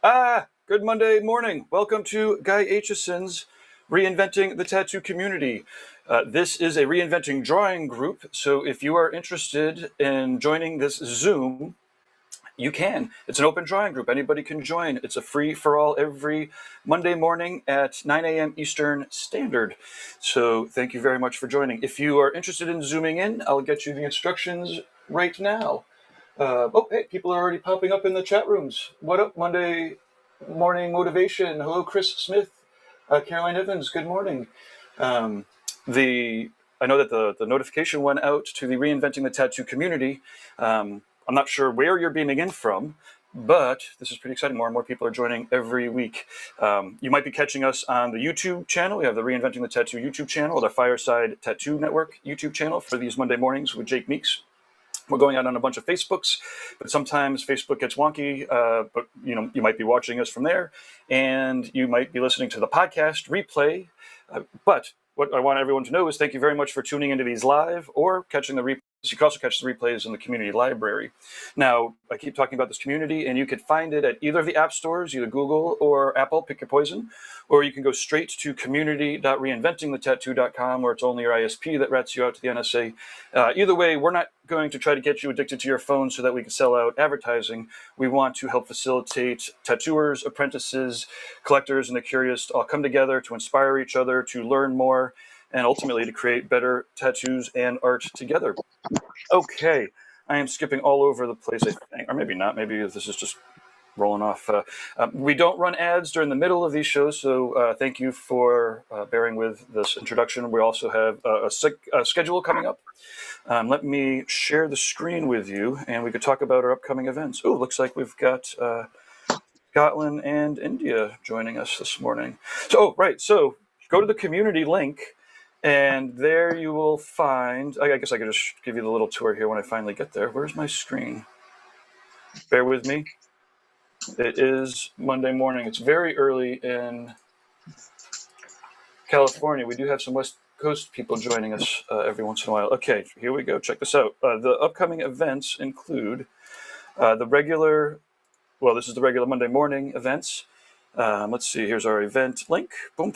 Good Monday morning. Welcome to Guy Aitchison's Reinventing the Tattoo Community. This is a reinventing drawing group, so if you are interested in joining this Zoom, you can. It's an open drawing group. Anybody can join. It's a free for all every Monday morning at 9 a.m. Eastern Standard. So thank you very much for joining. If you are interested in zooming in, I'll get you the instructions right now. Hey, people are already popping up in the chat rooms. What up, Monday morning motivation? Hello, Chris Smith, Caroline Evans. Good morning. I know that the notification went out to the Reinventing the Tattoo community. I'm not sure where you're beaming in from, but this is pretty exciting. More and more people are joining every week. You might be catching us on the YouTube channel. We have the Reinventing the Tattoo YouTube channel, the Fireside Tattoo Network YouTube channel for these Monday mornings with Jake Meeks. We're going out on a bunch of Facebooks, but sometimes Facebook gets wonky. But you might be watching us from there, and you might be listening to the podcast replay. But what I want everyone to know is thank you very much for tuning into these live or catching the replays. You can also catch the replays in the community library. Now, I keep talking about this community, and you could find it at either of the app stores, either Google or Apple, pick your poison, or you can go straight to community.reinventingthetattoo.com, where it's only your ISP that rats you out to the NSA. Either way, we're not going to try to get you addicted to your phone so that we can sell out advertising. We want to help facilitate tattooers, apprentices, collectors, and the curious to all come together to inspire each other, to learn more, and ultimately to create better tattoos and art together. Okay, I am skipping all over the place, I think, or maybe not. Maybe this is just rolling off. We don't run ads during the middle of these shows, so thank you for bearing with this introduction. We also have a schedule coming up. Let me share the screen with you, and we could talk about our upcoming events. Oh, looks like we've got Scotland and India joining us this morning. So go to the community link, and there you will find, I guess I could just give you the little tour here when I finally get there. Where's my screen? Bear with me. It is Monday morning. It's very early in California. We do have some West Coast people joining us every once in a while. Okay, here we go. Check this out. The upcoming events include this is the regular Monday morning events. Let's see, here's our event link. Boom.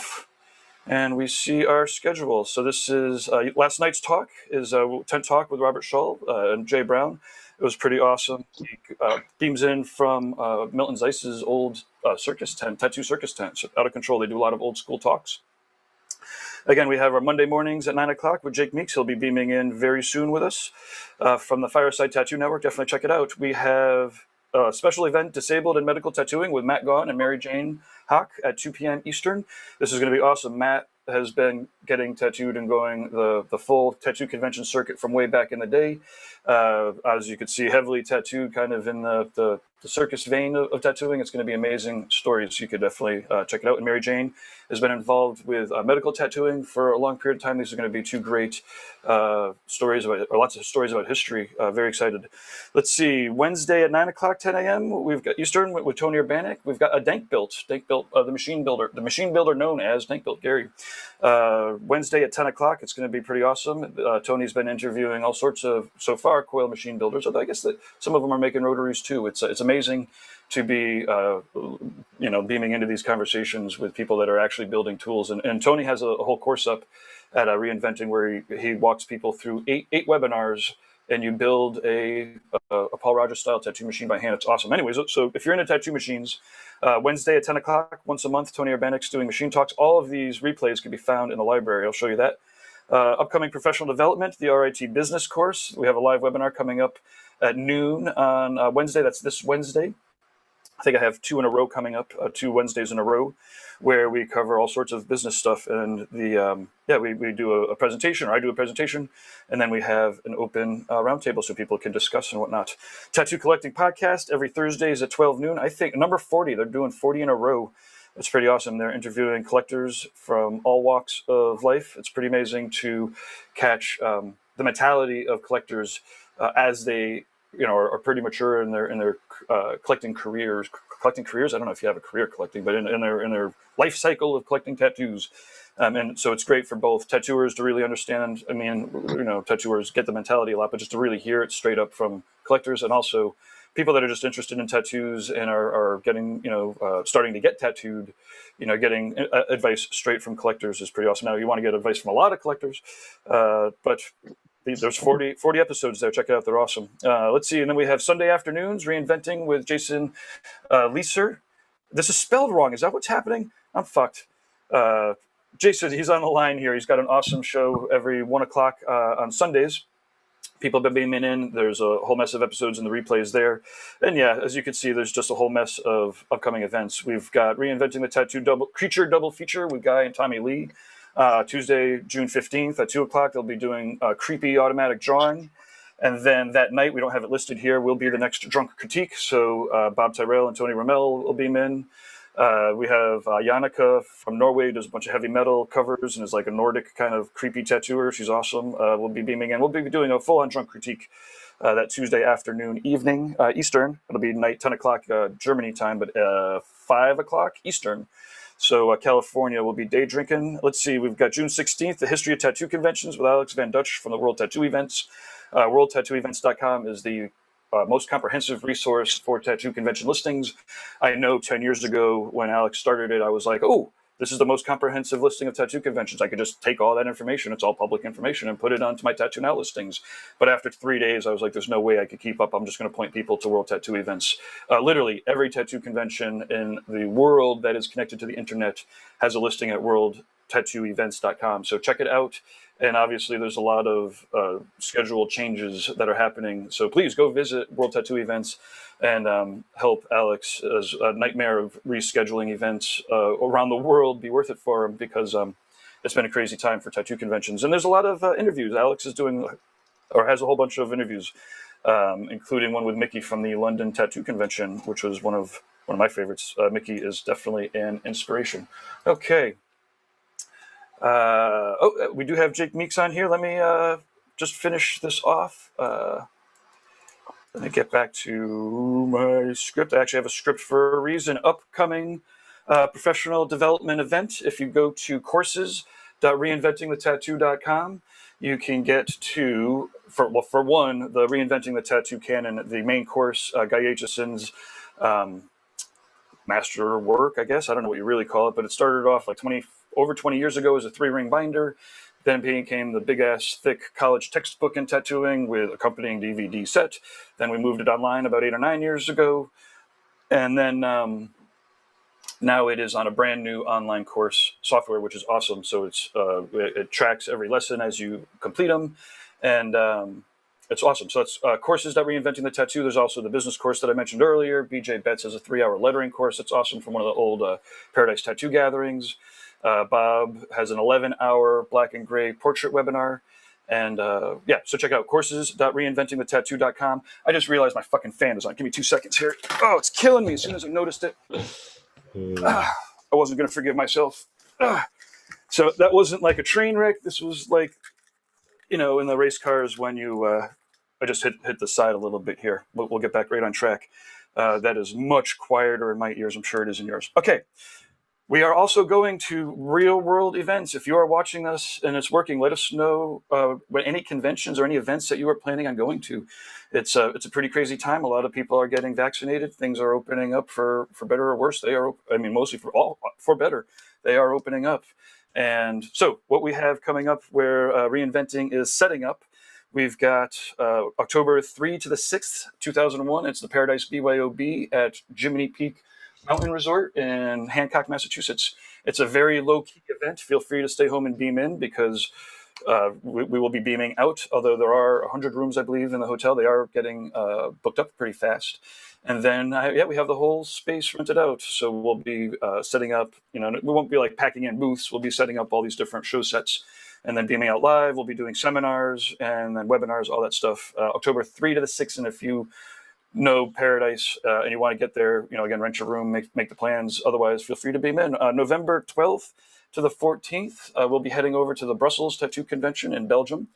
And we see our schedule. So this is last night's talk is Tent Talk with Robert Shull and Jay Brown. It was pretty awesome. He beams in from Milton Zeiss's old circus tent, tattoo circus tent. So out of control. They do a lot of old school talks. Again, we have our Monday mornings at 9 o'clock with Jake Meeks. He'll be beaming in very soon with us from the Fireside Tattoo Network. Definitely check it out. We have a special event, Disabled and Medical Tattooing, with Matt Gaughan and Mary Jane Hawk at 2 p.m. Eastern. This is going to be awesome. Matt has been getting tattooed and going the full tattoo convention circuit from way back in the day. As you can see, heavily tattooed, kind of in the circus vein of tattooing. It's going to be amazing stories. You could definitely check it out. And Mary Jane has been involved with medical tattooing for a long period of time. These are going to be two great stories about, or lots of stories about history. Very excited. Let's see. Wednesday at 9 o'clock, 10 a.m. We've got Eastern with Tony Urbanek. We've got a Dank Built, the machine builder known as Dank Built Gary. Wednesday at 10 o'clock. It's going to be pretty awesome. Tony's been interviewing all sorts of, so far, coil machine builders. Although I guess that some of them are making rotaries too. It's amazing to be beaming into these conversations with people that are actually building tools. And Tony has a whole course up at Reinventing where he walks people through eight webinars, and you build a Paul Rogers style tattoo machine by hand. It's awesome. Anyways, so if you're into tattoo machines, Wednesday at 10 o'clock, once a month, Tony Urbanek's doing machine talks. All of these replays can be found in the library. I'll show you that. Upcoming professional development, the RIT business course. We have a live webinar coming up at noon on Wednesday. That's this Wednesday. I think I have 2 in a row coming up, 2 Wednesdays in a row, where we cover all sorts of business stuff. And we do a presentation, or I do a presentation, and then we have an open roundtable so people can discuss and whatnot. Tattoo Collecting Podcast every Thursdays at 12 noon. I think number 40, they're doing 40 in a row. It's pretty awesome. They're interviewing collectors from all walks of life. It's pretty amazing to catch the mentality of collectors as they are pretty mature in their collecting careers. I don't know if you have a career collecting, but in their life cycle of collecting tattoos. And so it's great for both tattooers to really understand. I mean, tattooers get the mentality a lot, but just to really hear it straight up from collectors, and also people that are just interested in tattoos and are getting, starting to get tattooed, getting advice straight from collectors is pretty awesome. Now, you want to get advice from a lot of collectors, but there's 40 episodes there. Check it out. They're awesome. Let's see. And then we have Sunday afternoons, Reinventing with Jason Leeser. This is spelled wrong. Is that what's happening? I'm fucked. Jason, he's on the line here. He's got an awesome show every 1 o'clock on Sundays. People have been beaming in. There's a whole mess of episodes and the replays there. And yeah, as you can see, there's just a whole mess of upcoming events. We've got Reinventing the Tattoo Creature double feature with Guy and Tommy Lee. Tuesday, June 15th at 2 o'clock, they'll be doing creepy automatic drawing. And then that night, we don't have it listed here, will be the next Drunk Critique. So Bob Tyrell and Tony Rommel will beam in. We have Jannica from Norway, does a bunch of heavy metal covers and is like a Nordic kind of creepy tattooer. She's awesome. We'll be beaming in. We'll be doing a full-on Drunk Critique that Tuesday afternoon, evening, Eastern. It'll be night, 10 o'clock Germany time, but 5 o'clock Eastern. So California will be day drinking. Let's see, we've got June 16th, the History of Tattoo Conventions with Alex Van Dutch from the World Tattoo Events. WorldTattooEvents.com is the most comprehensive resource for tattoo convention listings. I know 10 years ago when Alex started it, I was like, oh, this is the most comprehensive listing of tattoo conventions. I could just take all that information, it's all public information, and put it onto my Tattoo Now listings. But after 3 days, I was like, there's no way I could keep up. I'm just going to point people to World Tattoo Events. Literally, every tattoo convention in the world that is connected to the internet has a listing at WorldTattooEvents.com. So check it out. And obviously, there's a lot of schedule changes that are happening. So please go visit World Tattoo Events and help Alex's nightmare of rescheduling events around the world be worth it for him, because it's been a crazy time for tattoo conventions. And there's a lot of interviews. Alex is doing, or has a whole bunch of interviews, including one with Mickey from the London Tattoo Convention, which was one of my favorites. Mickey is definitely an inspiration. Okay. We do have Jake Meeks on here. Let me just finish this off. Let me get back to my script. I actually have a script for a reason. Upcoming professional development event. If you go to courses.reinventingthetattoo.com, you can get to, for one, the Reinventing the Tattoo Canon, the main course, Guy Aitchison's master work, I guess. I don't know what you really call it, but it started off like over 20 years ago as a 3-ring binder. Then became the big-ass, thick college textbook in tattooing with accompanying DVD set. Then we moved it online about 8 or 9 years ago. And then now it is on a brand new online course software, which is awesome. So it tracks every lesson as you complete them. And it's awesome. So it's courses.reinventing the tattoo. There's also the business course that I mentioned earlier. BJ Betts has a 3-hour lettering course. It's awesome from one of the old Paradise Tattoo gatherings. Bob has an 11-hour black and gray portrait webinar. And so check out courses.reinventingthetattoo.com. I just realized my fucking fan is on. Give me 2 seconds here. Oh, it's killing me as soon as I noticed it. I wasn't going to forgive myself. So that wasn't like a train wreck. This was like, in the race cars when you, I just hit the side a little bit here. We'll get back right on track. That is much quieter in my ears. I'm sure it is in yours. Okay. We are also going to real-world events. If you are watching us and it's working, let us know any conventions or any events that you are planning on going to. It's a pretty crazy time. A lot of people are getting vaccinated. Things are opening up for better or worse. They are, mostly for better. They are opening up. And so what we have coming up where Reinventing is setting up, we've got October 3 to the 6th, 2001. It's the Paradise BYOB at Jiminy Peak Mountain Resort in Hancock, Massachusetts. It's a very low-key event. Feel free to stay home and beam in because we will be beaming out. Although there are 100 rooms, I believe, in the hotel, they are getting booked up pretty fast. And then, we have the whole space rented out. So we'll be setting up, we won't be like packing in booths. We'll be setting up all these different show sets and then beaming out live. We'll be doing seminars and then webinars, all that stuff. October 3 to the 6th, and if you know Paradise and you want to get there, again, rent your room, make the plans. Otherwise, feel free to beam in. November 12th to the 14th, we'll be heading over to the Brussels Tattoo Convention in Belgium.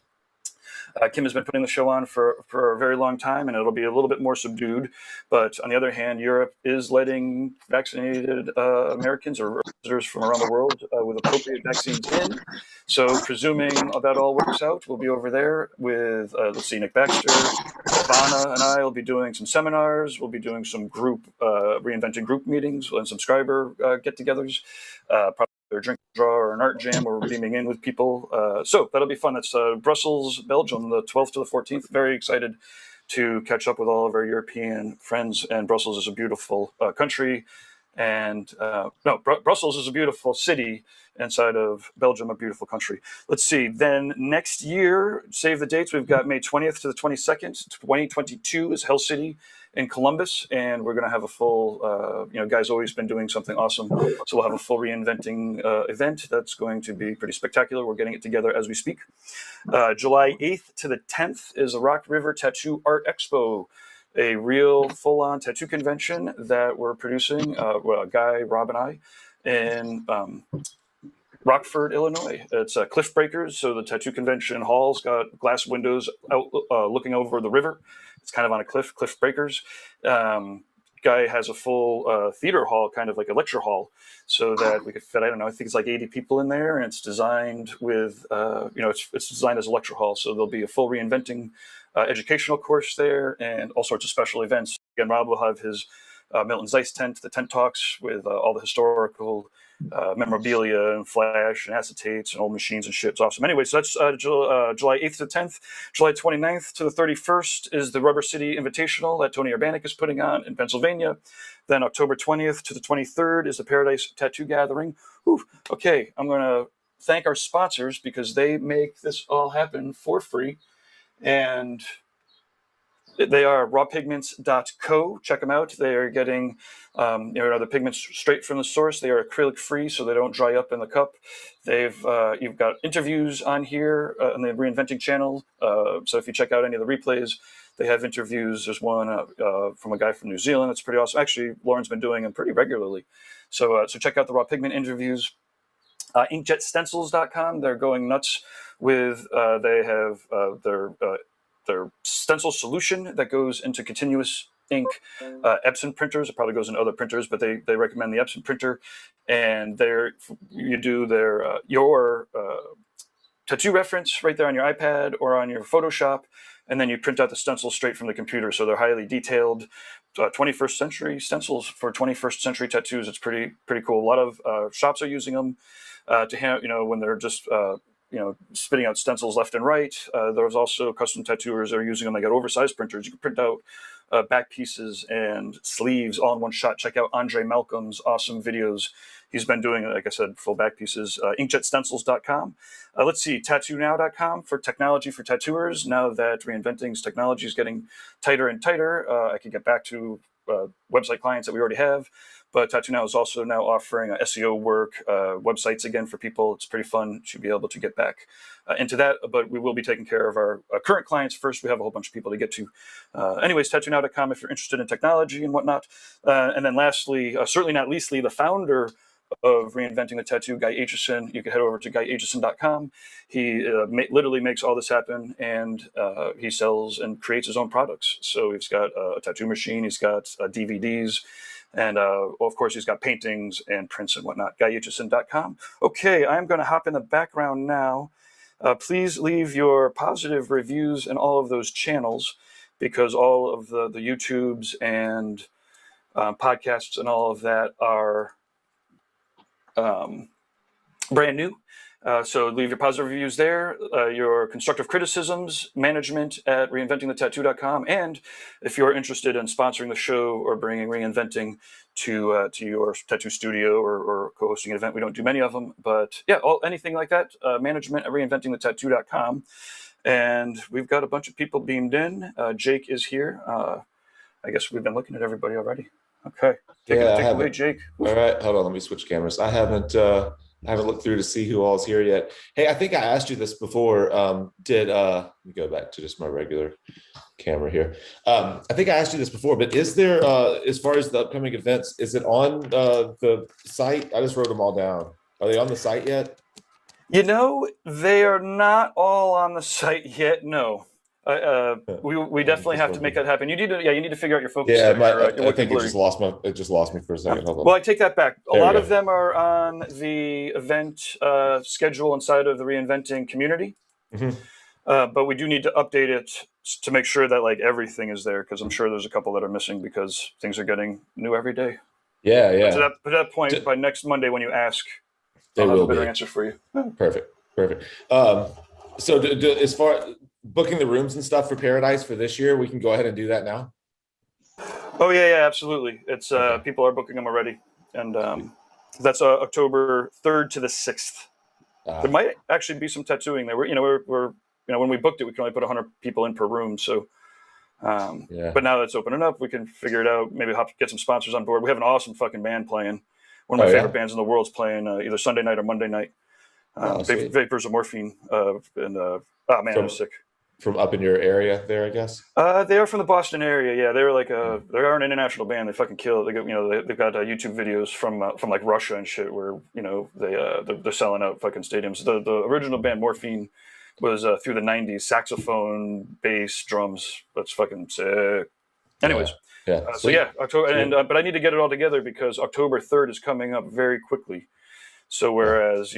Kim has been putting the show on for a very long time, and it'll be a little bit more subdued. But on the other hand, Europe is letting vaccinated Americans or visitors from around the world with appropriate vaccines in. So presuming that all works out, we'll be over there with, let's see, Nick Baxter, Ivana and I will be doing some seminars. We'll be doing some group reinventing group meetings and subscriber get-togethers. Probably a drink draw or an art jam where we're beaming in with people. So that'll be fun. That's Brussels, Belgium, the 12th to the 14th. Very excited to catch up with all of our European friends. And Brussels is a beautiful country. And Brussels is a beautiful city inside of Belgium, a beautiful country. Let's see. Then next year, save the dates. We've got May 20th to the 22nd. 2022 is Hell City in Columbus, and we're going to have a full. Guy's always been doing something awesome, so we'll have a full reinventing event that's going to be pretty spectacular. We're getting it together as we speak. July 8th to the 10th is the Rock River Tattoo Art Expo, a real full-on tattoo convention that we're producing, Guy, Rob, and I, in Rockford, Illinois. It's Cliff Breakers, so the tattoo convention hall's got glass windows out looking over the river. It's kind of on a cliff Breakers. Guy has a full theater hall, kind of like a lecture hall, so that we could fit, I don't know, I think it's like 80 people in there, and it's designed with, it's designed as a lecture hall, so there'll be a full reinventing educational course there and all sorts of special events. Again, Rob will have his Milton Zeiss tent, the tent talks with all the historical memorabilia and flash and acetates and old machines and shit. It's awesome. Anyway, so that's July 8th to the 10th. July 29th to the 31st is the Rubber City Invitational that Tony Urbanic is putting on in Pennsylvania. Then October 20th to the 23rd is the Paradise Tattoo Gathering. Whew. Okay, I'm going to thank our sponsors because they make this all happen for free. And they are rawpigments.co. Check them out. They are getting the pigments straight from the source. They are acrylic free, so they don't dry up in the cup. You've got interviews on here on the Reinventing channel. So if you check out any of the replays, they have interviews. There's one from a guy from New Zealand. That's pretty awesome. Actually, Lauren's been doing them pretty regularly. So check out the Raw Pigment interviews. Inkjetstencils.com. They're going nuts with. They have their stencil solution that goes into continuous ink Epson printers. It probably goes into other printers, but they recommend the Epson printer. And you do your tattoo reference right there on your iPad or on your Photoshop, and then you print out the stencil straight from the computer. So they're highly detailed 21st century stencils for 21st century tattoos. It's pretty cool. A lot of shops are using them to have, when they're just spitting out stencils left and right. There's also custom tattooers that are using them. They got oversized printers. You can print out back pieces and sleeves all in one shot. Check out Andre Malcolm's awesome videos. He's been doing, like I said, full back pieces. Inkjetstencils.com. Let's see, tattoonow.com for technology for tattooers. Now that Reinventing's technology is getting tighter and tighter, I can get back to website clients that we already have. But Tattoo Now is also now offering SEO work, websites again for people. It's pretty fun to be able to get back into that. But we will be taking care of our current clients first. We have a whole bunch of people to get to. Anyways, tattoonow.com if you're interested in technology and whatnot. And then lastly, certainly not leastly, the founder of Reinventing the Tattoo, Guy Aitchison. You can head over to guyaitchison.com. He literally makes all this happen, and he sells and creates his own products. So he's got a tattoo machine. He's got DVDs. And, of course, he's got paintings and prints and whatnot, guyaitchison.com. Okay, I'm going to hop in the background now. Please leave your positive reviews in all of those channels because all of the YouTubes and podcasts and all of that are brand new. So leave your positive reviews there, your constructive criticisms, management at reinventingthetattoo.com. And if you're interested in sponsoring the show or bringing Reinventing to your tattoo studio or co-hosting an event, we don't do many of them, but yeah, anything like that, management at reinventingthetattoo.com. And we've got a bunch of people beamed in. Jake is here. I guess we've been looking at everybody already. Okay. Take it away, Jake. All right. Hold on. Let me switch cameras. I haven't looked through to see who all's here yet. Hey, I think I asked you this before. Let me go back to just my regular camera here. I think I asked you this before, but is there, as far as the upcoming events, is it on the site? I just wrote them all down. Are they on the site yet? They are not all on the site yet. No. We I'm definitely just have to make wondering. that happen. You need to figure out your focus Yeah, there. Your I think Wikiblury. it just lost me for a second. Hold Well, on. I take that back. A There we lot of go. them are on the event schedule inside of the Reinventing community, Mhm. but we do need to update it to make sure that like everything is there because I'm sure there's a couple that are missing because things are getting new every day. Yeah, But yeah. to that point, D- by next Monday when you ask, They I'll have a will better be. answer for you. Perfect. Perfect. So as far booking the rooms and stuff for Paradise for this year, we can go ahead and do that now. Oh yeah, absolutely. It's Okay. people are booking them already, and that's October 3rd to the 6th. There Ah, might actually be some tattooing there. We're when we booked it, we can only put 100 people in per room. So, yeah. but now that it's opening up, we can figure it out. Maybe get some sponsors on board. We have an awesome fucking band playing. One of Oh my favorite yeah. bands in the world's playing either Sunday night or Monday night. Oh, sweet. Vapors of Morphine, and oh man, it was From sick. up in your area there, I guess. They are from the Boston area. Yeah, they're like Yeah. they are an international band. They fucking kill it. They got they've got YouTube videos from like Russia and shit where they're selling out fucking stadiums. The original band Morphine was through the '90s, saxophone, bass, drums. That's fucking sick. Yeah. Anyways, Yeah. so yeah, Sweet. October, and Sweet. but I need to get it all together because October 3rd is coming up very quickly. So Yeah. whereas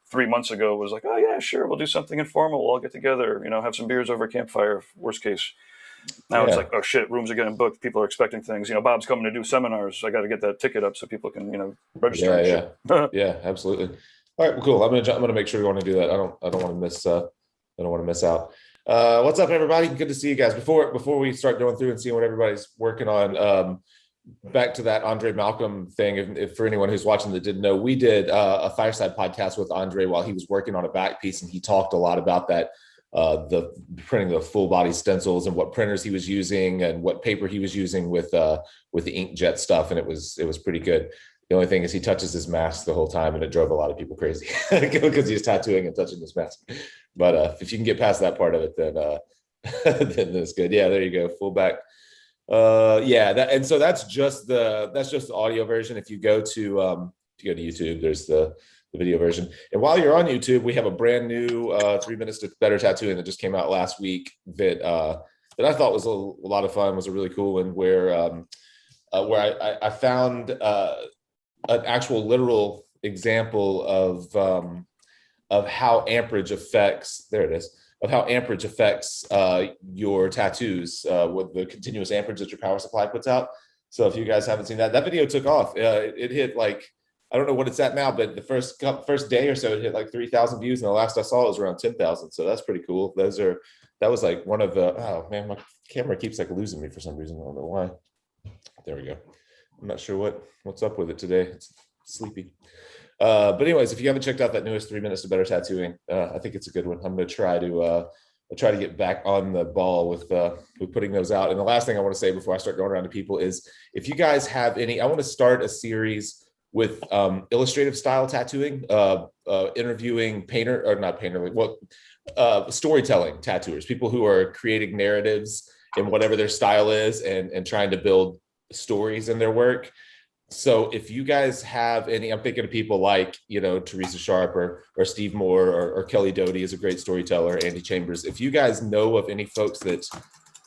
3 months ago it was like, oh yeah, sure, we'll do something informal. We'll all get together. Have some beers over a campfire. Worst case. Now it's Yeah. like, oh shit, rooms are getting booked. People are expecting things. Bob's coming to do seminars. I got to get that ticket up so people can register Yeah. and Yeah. shit. Yeah. Absolutely. All right. Well, cool. I'm gonna make sure we want to do that. I don't want to miss. I don't want to miss out. What's up, everybody? Good to see you guys. Before we start going through and seeing what everybody's working on, back to that Andre Malcolm thing. If for anyone who's watching that didn't know, we did a fireside podcast with Andre while he was working on a back piece, and he talked a lot about that, the printing the full body stencils and what printers he was using and what paper he was using with the inkjet stuff, and it was pretty good. The only thing is he touches his mask the whole time, and it drove a lot of people crazy because he's tattooing and touching his mask. But if you can get past that part of it, then then it's good. Yeah, there you go, full back. Yeah, and so that's just the audio version. If you go to YouTube, there's the video version. And while you're on YouTube, we have a brand new 3 minutes to better tattooing that just came out last week that I thought was a lot of fun. Was a really cool one where I found an actual literal example of how amperage affects. There it is. Of how amperage affects your tattoos with the continuous amperage that your power supply puts out. So if you guys haven't seen that video took off. It hit like, I don't know what it's at now, but the first day or so it hit like 3,000 views, and the last I saw it was around 10,000. So that's pretty cool. That was like one of the, oh man, my camera keeps like losing me for some reason. I don't know why. There we go. I'm not sure what's up with it today. It's sleepy. But anyways, if you haven't checked out that newest 3 minutes to better tattooing, I think it's a good one. I'm going to try to get back on the ball with putting those out. And the last thing I want to say before I start going around to people is, if you guys have any, I want to start a series with illustrative style tattooing, interviewing storytelling tattooers, people who are creating narratives in whatever their style is, and trying to build stories in their work. So if you guys have any, I'm thinking of people like, Teresa Sharp or Steve Moore or Kelly Doty is a great storyteller, Andy Chambers. If you guys know of any folks that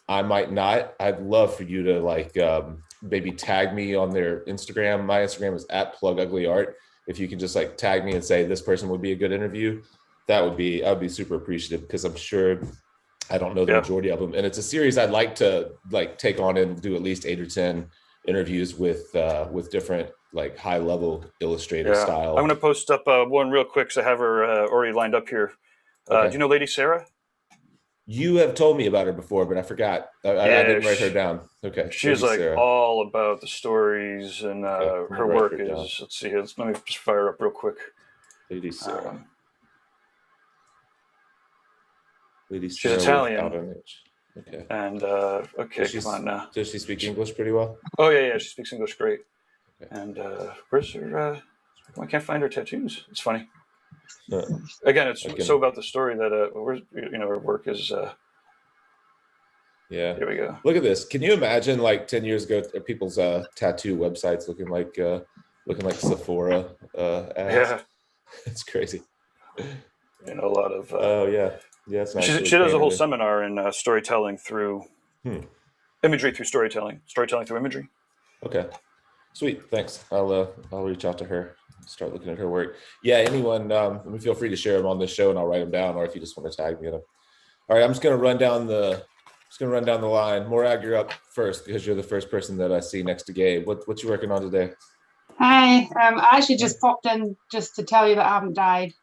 I might not, I'd love for you to maybe tag me on their Instagram. My Instagram is @pluguglyart. If you can just like tag me and say this person would be a good interview, I'd be super appreciative, because I'm sure I don't know the majority of them. And it's a series I'd like to take on and do at least 8 or 10 interviews with different like high level illustrator style. I'm going to post up one real quick, so I have her already lined up here. Okay. Do you know Lady Sarah? You have told me about her before, but I forgot. I didn't write her down. Okay. She's like Sarah. All about the stories, and her work is, let's see, let me just fire up real quick. Lady Sarah. Lady Sarah. She's Italian. Okay. And okay, come on now. Does she speak English pretty well? Oh yeah, she speaks English great. Okay. And where's her? I can't find her tattoos. It's funny. Again, it's so about the story that her work is. Yeah. Here we go. Look at this. Can you imagine like 10 years ago people's tattoo websites looking like Sephora ads? Yeah. It's crazy. A lot of. Oh yeah, yeah, it's nicely She does a whole painted. seminar in storytelling through Hmm. imagery through storytelling, storytelling through imagery. Okay, sweet. Thanks. I'll reach out to her. Start looking at her work. Yeah, anyone, let me feel free to share them on this show, and I'll write them down. Or if you just want to tag me in them. All right, I'm just gonna run down the. Just gonna run down the line. Morag, you're up first because you're the first person that I see next to Gabe. What you working on today? Hi, I actually just popped in just to tell you that I haven't died.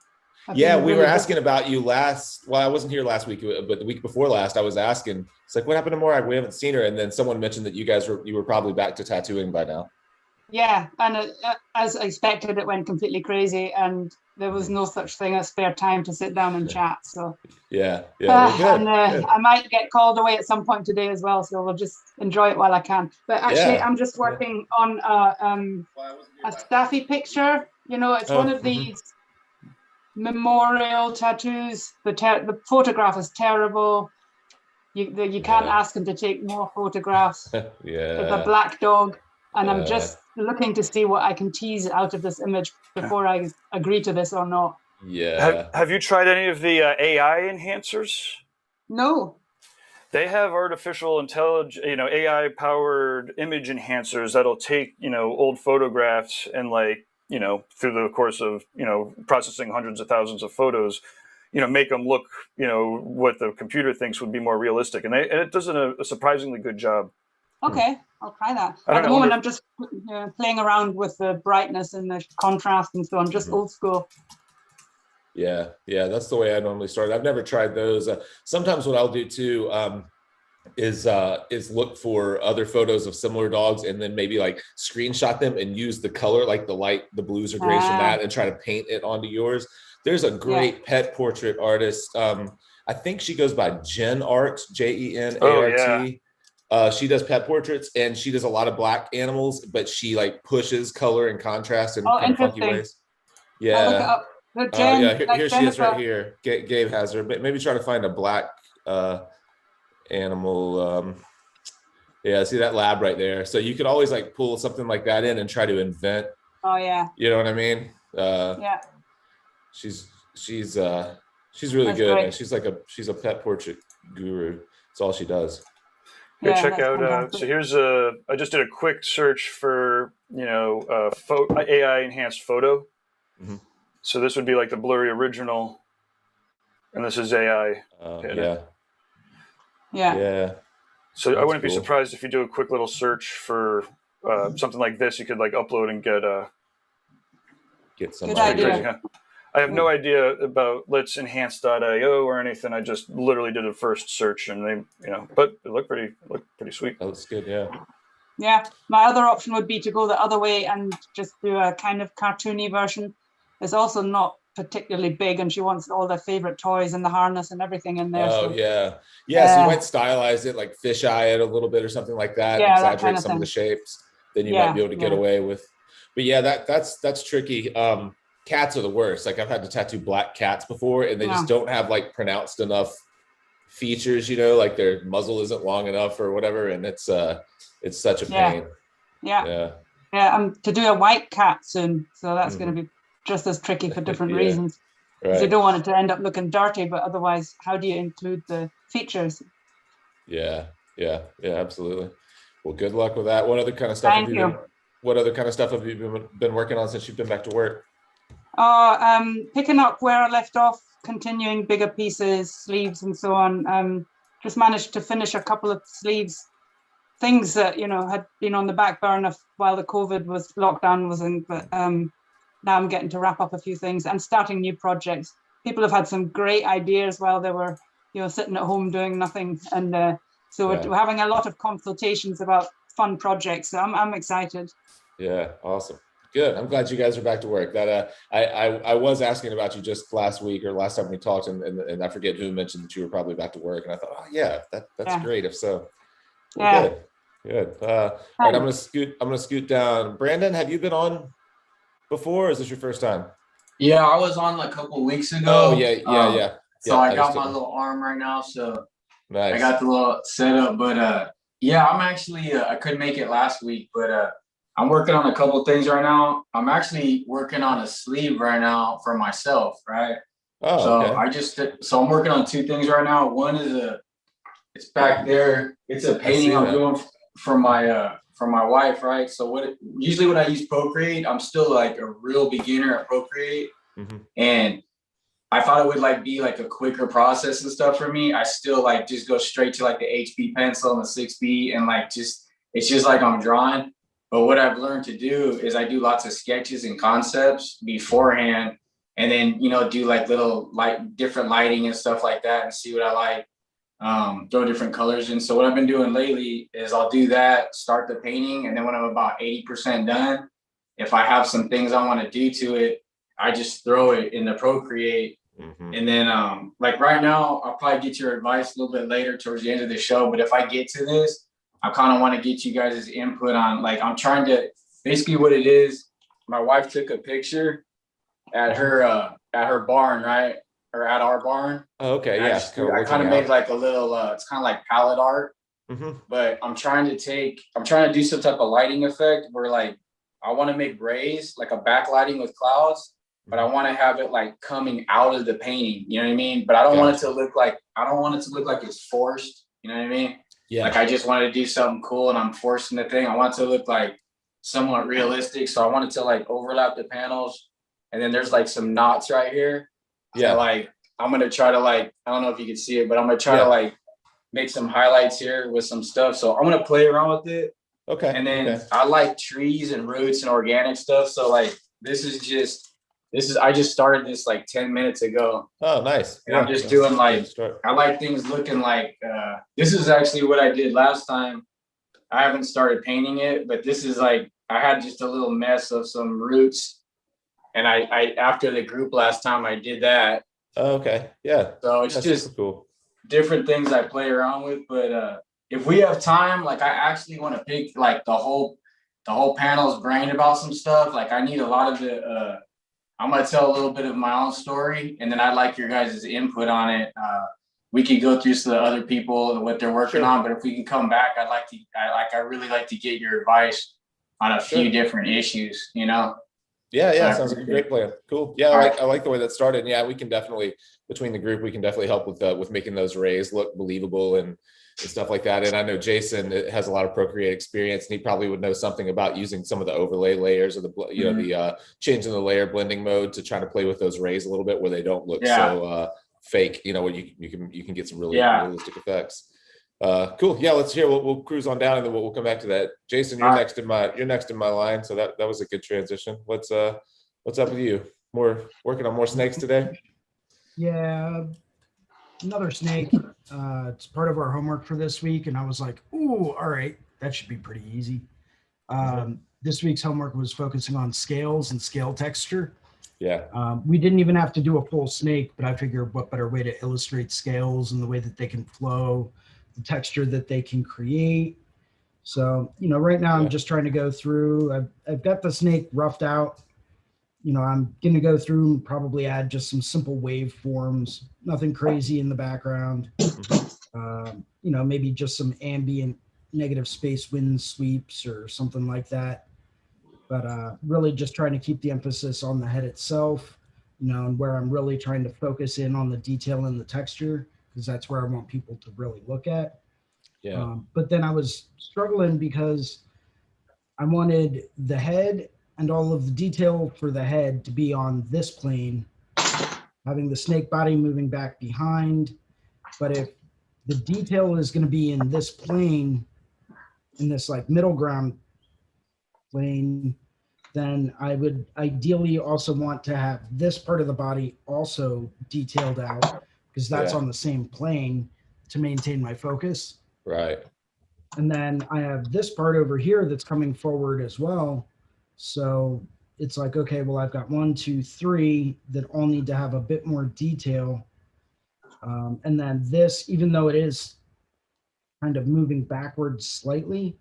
I've Yeah, been we were really busy. asking about you last. Well, I wasn't here last week, but the week before last, I was asking. It's like, what happened to Morag? We haven't seen her. And then someone mentioned that you were probably back to tattooing by now. Yeah, and as expected, it went completely crazy, and there was Mhm. no such thing as spare time to sit down and chat. So, Yeah, yeah. Well, and good, good. I might get called away at some point today as well. So we'll just enjoy it while I can. But actually, Yeah, I'm just yeah. working on a staffy picture. It's one Oh, of these memorial tattoos. The photograph is terrible. You can't yeah, ask him to take more photographs. It's a yeah. black dog, and I'm Uh, just looking to see what I can tease out of this image before I agree to this or not. yeah. Have you tried any of the AI enhancers? No. They have artificial intelligence, AI powered image enhancers that'll take, old photographs and through the course of, processing hundreds of thousands of photos, make them look, what the computer thinks would be more realistic. And it does a surprisingly good job. Okay, I'll try that. I At don't the know. I wonder moment, if, I'm just playing around with the brightness and the contrast and so on, just Mhm. old school. Yeah, yeah. That's the way I normally start. I've never tried those. Sometimes what I'll do too, is look for other photos of similar dogs and then maybe like screenshot them and use the color, like the blues or grays from Ah, that, and try to paint it onto yours. There's a yeah. great pet portrait artist. I think she goes by Jen Art, oh, yeah. JenArt. She does pet portraits and she does a lot of black animals, but she like pushes color and contrast in Oh, kind of funky interesting. ways. I'll look it Yeah. up. The Yeah, Jen, like here she is right Jennifer. here. Gabe has her, but maybe try to find a black animal. Yeah, see that lab right there. So you could always like pull something like that in and try to invent. Oh yeah, You know what I mean? yeah. She's she's she's really That's good, man. great. She's a pet portrait guru. That's all she does. Here, Yeah, check that's out. fantastic. So here's I just did a quick search for, AI enhanced photo. Mhm. So this would be like the blurry original, and this is AI. Yeah, Yeah. yeah, So I that's wouldn't be cool. surprised if you do a quick little search for something like this. You could like upload and get Get some Good it's pretty crazy, idea. huh? I have Yeah. no idea about Let's Enhance.io or anything. I just literally did a first search, and but it looked pretty sweet. That looks good. Yeah. Yeah, my other option would be to go the other way and just do a kind of cartoony version. It's also not particularly big, and she wants all their favorite toys and the harness and everything in there. Oh So, yeah, yeah. So you uh, might stylize it, like fisheye it a little bit or something like that, and yeah, that kind exaggerate of some of the thing. shapes. Then you might be Yeah, able to get yeah, away with. But yeah, that's tricky. Cats are the worst. Like I've had to tattoo black cats before, and they just yeah, don't have like pronounced enough features. Like their muzzle isn't long enough or whatever, and it's such a yeah, pain. yeah, Yeah, yeah. I'm to do a white cat soon, so that's going Mhm. to be just as tricky for different Yeah, reasons. Because you right. don't want it to end up looking dirty, but otherwise, how do you include the features? Yeah, yeah, yeah. Absolutely. Well, good luck with that. Thank you. What other kind of stuff have you been working on since you've been back to work? Picking up where I left off, continuing bigger pieces, sleeves, and so on. Just managed to finish a couple of sleeves, things that had been on the back burner while the COVID lockdown was in. But now I'm getting to wrap up a few things and starting new projects. People have had some great ideas while they were, sitting at home doing nothing, and so Yeah. we're having a lot of consultations about fun projects. So I'm excited. Yeah, awesome. Good. I'm glad you guys are back to work. I was asking about you just last week or last time we talked, and I forget who mentioned that you were probably back to work, and I thought, oh yeah, that's Yeah, great. If so, well, yeah. good, good. All right, Thanks. I'm gonna scoot down. Brandon, have you been on before? Or is this your first time? Yeah, I was on like a couple weeks Oh ago. yeah, yeah, yeah, So yeah. I I just got my didn't. little arm right now, so I Nice. got the little setup. But yeah, I'm actually I couldn't make it last week, but I'm working on a couple things right now. I'm actually working on a sleeve right now for myself, right? Oh, So okay. so I'm working on two things right now. One is it's back there. It's a I see painting I'm that. doing for my wife, right? So usually when I use Procreate, I'm still like a real beginner at Procreate, Mhm. and I thought it would like be like a quicker process and stuff for me. I still like just go straight to like the HB pencil and the 6B and like it's just like I'm drawing. But what I've learned to do is I do lots of sketches and concepts beforehand, and then do like little different lighting and stuff like that, and see what I like. Throw different colors in. So what I've been doing lately is I'll do that, start the painting, and then when I'm about 80% done, if I have some things I want to do to it, I just throw it in the Procreate. Mhm. And then like right now, I'll probably get your advice a little bit later towards the end of the show. But if I get to this, I kind of want to get you guys' input on, like, I'm trying to, basically what it is, my wife took a picture at her barn, right? Or at our barn. Oh, okay. And Yeah. Kind of I kind looking of made out. like a little it's kind of like palette art, Mhm. but I'm trying to do some type of lighting effect where like I want to make rays, like a backlighting with clouds, but I want to have it like coming out of the painting, you know what I mean? But I don't want it to look like it's forced, you know what I mean? Yeah. Like I just wanted to do something cool and I'm forcing the thing. I want it to look like somewhat realistic. So I wanted to like overlap the panels, and then there's like some knots right here. Yeah. So like I'm gonna try to like, I don't know if you can see it, but I'm gonna try Yeah. to like make some highlights here with some stuff. So I'm gonna play around with it. Okay. And then Okay. I like trees and roots and organic stuff. So like I just started this like 10 minutes ago. Oh, nice. And Yeah. I'm just doing Good like, start. I like things looking like this is actually what I did last time. I haven't started painting it, but this is like I had just a little mess of some roots. And I after the group last time I did that. Oh, okay. Yeah. So it's That's just super cool. different things I play around with. But if we have time, like I actually want to pick like the whole panel's brain about some stuff. Like I need a lot of the I'm gonna tell a little bit of my own story, and then I'd like your guys' input on it. We could go through some of the other people and what they're working on, but if we can come back, I really like to get your advice on a few different issues, you know? Yeah, yeah, sounds like a great plan. Cool. Yeah, I like the way that started. And yeah, we can definitely, between the group, we can definitely help with making those rays look believable and stuff like that. And I know Jason has a lot of Procreate experience, and he probably would know something about using some of the overlay layers or the the changing the layer blending mode to try to play with those rays a little bit where they don't look so fake. You know, where you can get some really realistic effects. Cool. Yeah, let's hear. We'll cruise on down, and then we'll come back to that. Jason, you're next in my line, so that was a good transition. What's up with you? Working on more snakes today? Yeah, another snake. It's part of our homework for this week, and I was like, "Ooh, all right, that should be pretty easy." This week's homework was focusing on scales and scale texture. Yeah. We didn't even have to do a full snake, but I figured what better way to illustrate scales and the way that they can flow, the texture that they can create. So, right now I'm just trying to go through. I've got the snake roughed out. I'm going to go through and probably add just some simple waveforms, nothing crazy in the background. Maybe just some ambient negative space wind sweeps or something like that. But really just trying to keep the emphasis on the head itself, and where I'm really trying to focus in on the detail and the texture, because that's where I want people to really look at. Yeah. But then I was struggling because I wanted the head and all of the detail for the head to be on this plane, having the snake body moving back behind. But if the detail is going to be in this plane, in this like middle ground plane, then I would ideally also want to have this part of the body also detailed out, because that's on the same plane to maintain my focus. Right. And then I have this part over here that's coming forward as well. So it's like, okay, well, I've got 1, 2, 3 that all need to have a bit more detail. And then this, even though it is kind of moving backwards slightly,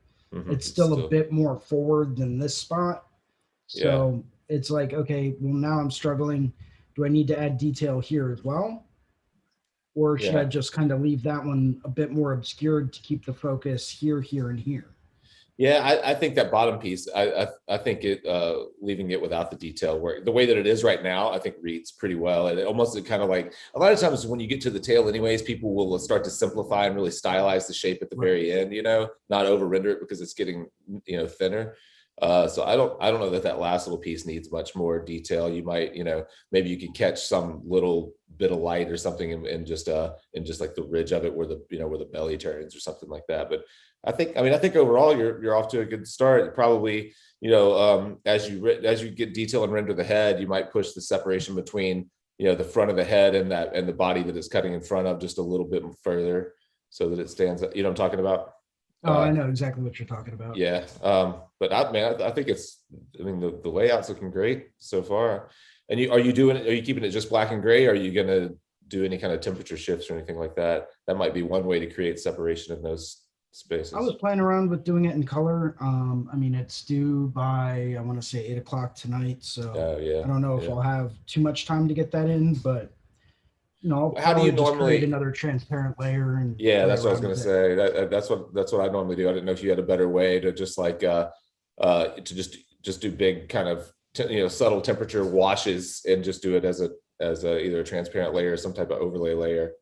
it's still a bit more forward than this spot. So it's like, okay, well, now I'm struggling. Do I need to add detail here as well? Or should I just kind of leave that one a bit more obscured to keep the focus here, here, and here? Yeah, I think that bottom piece, I think it leaving it without the detail work, the way that it is right now, I think reads pretty well. And it almost kind of like a lot of times when you get to the tail anyways, people will start to simplify and really stylize the shape at the very end, you know, not over render it because it's getting, you know, thinner. So I don't know that that last little piece needs much more detail. You might, you know, maybe you could catch some little bit of light or something in just like the ridge of it where the, you know, where the belly turns or something like that. But I think overall you're off to a good start. Probably, you know, as you get detail and render the head, you might push the separation between, you know, the front of the head and the body that it's cutting in front of just a little bit further so that it stands up. You know what I'm talking about? Oh, I know exactly what you're talking about. Yeah. But I think the layout's looking great so far. And are you keeping it just black and gray? Or are you going to do any kind of temperature shifts or anything like that? That might be one way to create separation in those spaces. I was playing around with doing it in color. I mean, it's due by, I want to say 8 o'clock tonight. So yeah, I don't know if I'll have too much time to get that in, but you know, how do you normally create another transparent layer? And yeah, that's what I was going to say. That's what I normally do. I didn't know if you had a better way to just like to just do big kind of you know, subtle temperature washes and just do it as a either a transparent layer or some type of overlay layer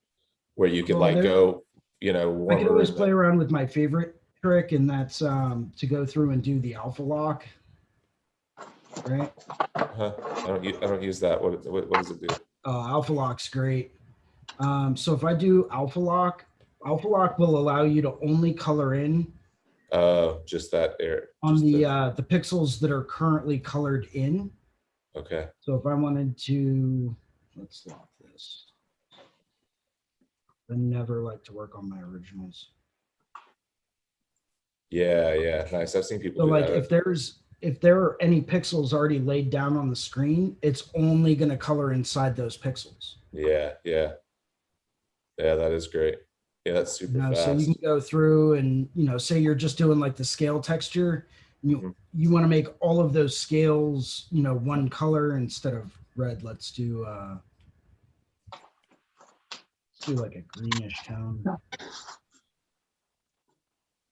where you could go, you know, I could always play around with my favorite trick, and that's to go through and do the alpha lock. Right? I don't use that. What does it do? Alpha lock's great. So if I do alpha lock will allow you to only color in just that area on the pixels that are currently colored in. Okay. So if I wanted to, let's lock this. I never like to work on my originals. Yeah, nice. I've seen people so do like that. if there are any pixels already laid down on the screen, it's only going to color inside those pixels. Yeah, that is great. Yeah, that's super fast. So you can go through and, you know, say you're just doing like the scale texture. You want to make all of those scales, you know, one color instead of red. Let's do like a greenish tone.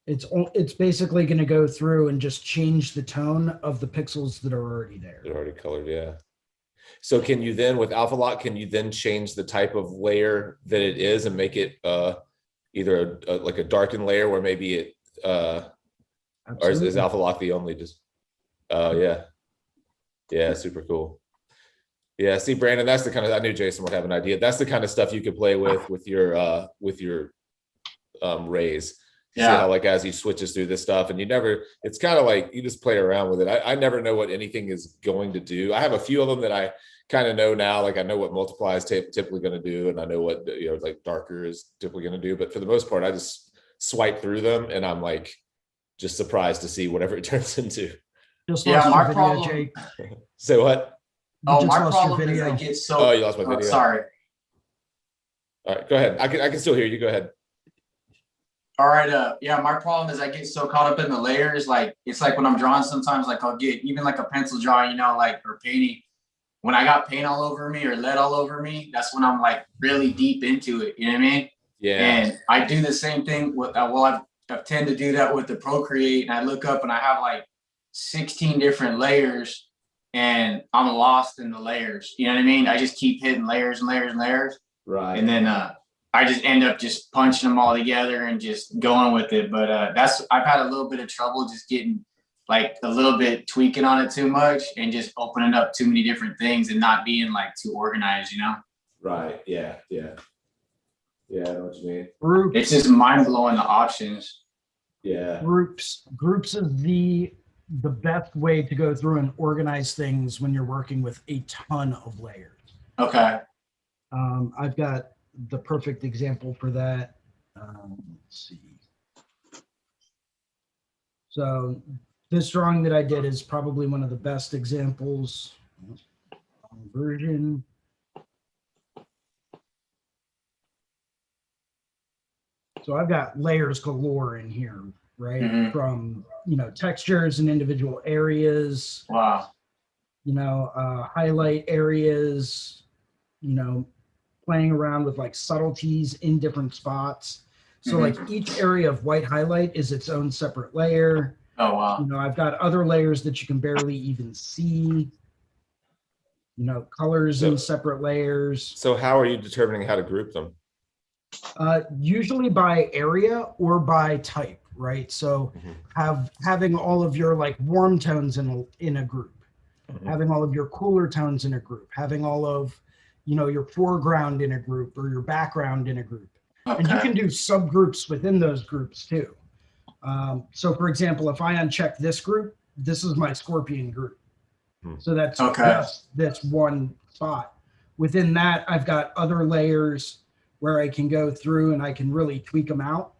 It's basically going to go through and just change the tone of the pixels that are already there. They're already colored, yeah. So can you then, with alpha lock, can you then change the type of layer that it is and make it either like a darkened layer where maybe it or is alpha lock the only just yeah, super cool. Yeah, see, Brandon, that's the kind of, I knew Jason would have an idea. That's the kind of stuff you could play with your rays. Yeah. See how like as he switches through this stuff, and it's kind of like you just play around with it. I never know what anything is going to do. I have a few of them that I kind of know now. Like I know what multiply is typically going to do, and I know what, you know, like darker is typically going to do. But for the most part, I just swipe through them, and I'm like just surprised to see whatever it turns into. Just lost your video, Jake. Say what? Oh, my problem is I get so. Oh, you lost my video. Sorry. All right, go ahead. I can still hear you. Go ahead. All right. Yeah, my problem is I get so caught up in the layers. Like it's like when I'm drawing, sometimes like I'll get even like a pencil drawing, you know, like or painting. When I got paint all over me or lead all over me, that's when I'm like really deep into it. You know what I mean? Yeah. And I do the same thing with I've tend to do that with the Procreate, and I look up and I have like 16 different layers, and I'm lost in the layers. You know what I mean? I just keep hitting layers and layers and layers. Right. And then I just end up just punching them all together and just going with it. But I've had a little bit of trouble just getting like a little bit tweaking on it too much and just opening up too many different things and not being like too organized, you know? Right. Yeah. I know what you mean. Groups. It's just mind blowing the options. Yeah. Groups is the best way to go through and organize things when you're working with a ton of layers. Okay. I've got the perfect example for that. Let's see. So this drawing that I did is probably one of the best examples. Version. So I've got layers galore in here, right? Mm-hmm. From, you know, textures and individual areas. Wow. You know, highlight areas, you know, playing around with like subtleties in different spots. So like each area of white highlight is its own separate layer. Oh, wow. You know, I've got other layers that you can barely even see. You know, colors in separate layers. So how are you determining how to group them? Usually by area or by type, right? So having all of your like warm tones in a group, having all of your cooler tones in a group, having all of, you know, your foreground in a group or your background in a group. And you can do subgroups within those groups too. So for example, if I uncheck this group, this is my scorpion group. So that's just this one spot. Within that, I've got other layers where I can go through and I can really tweak them out.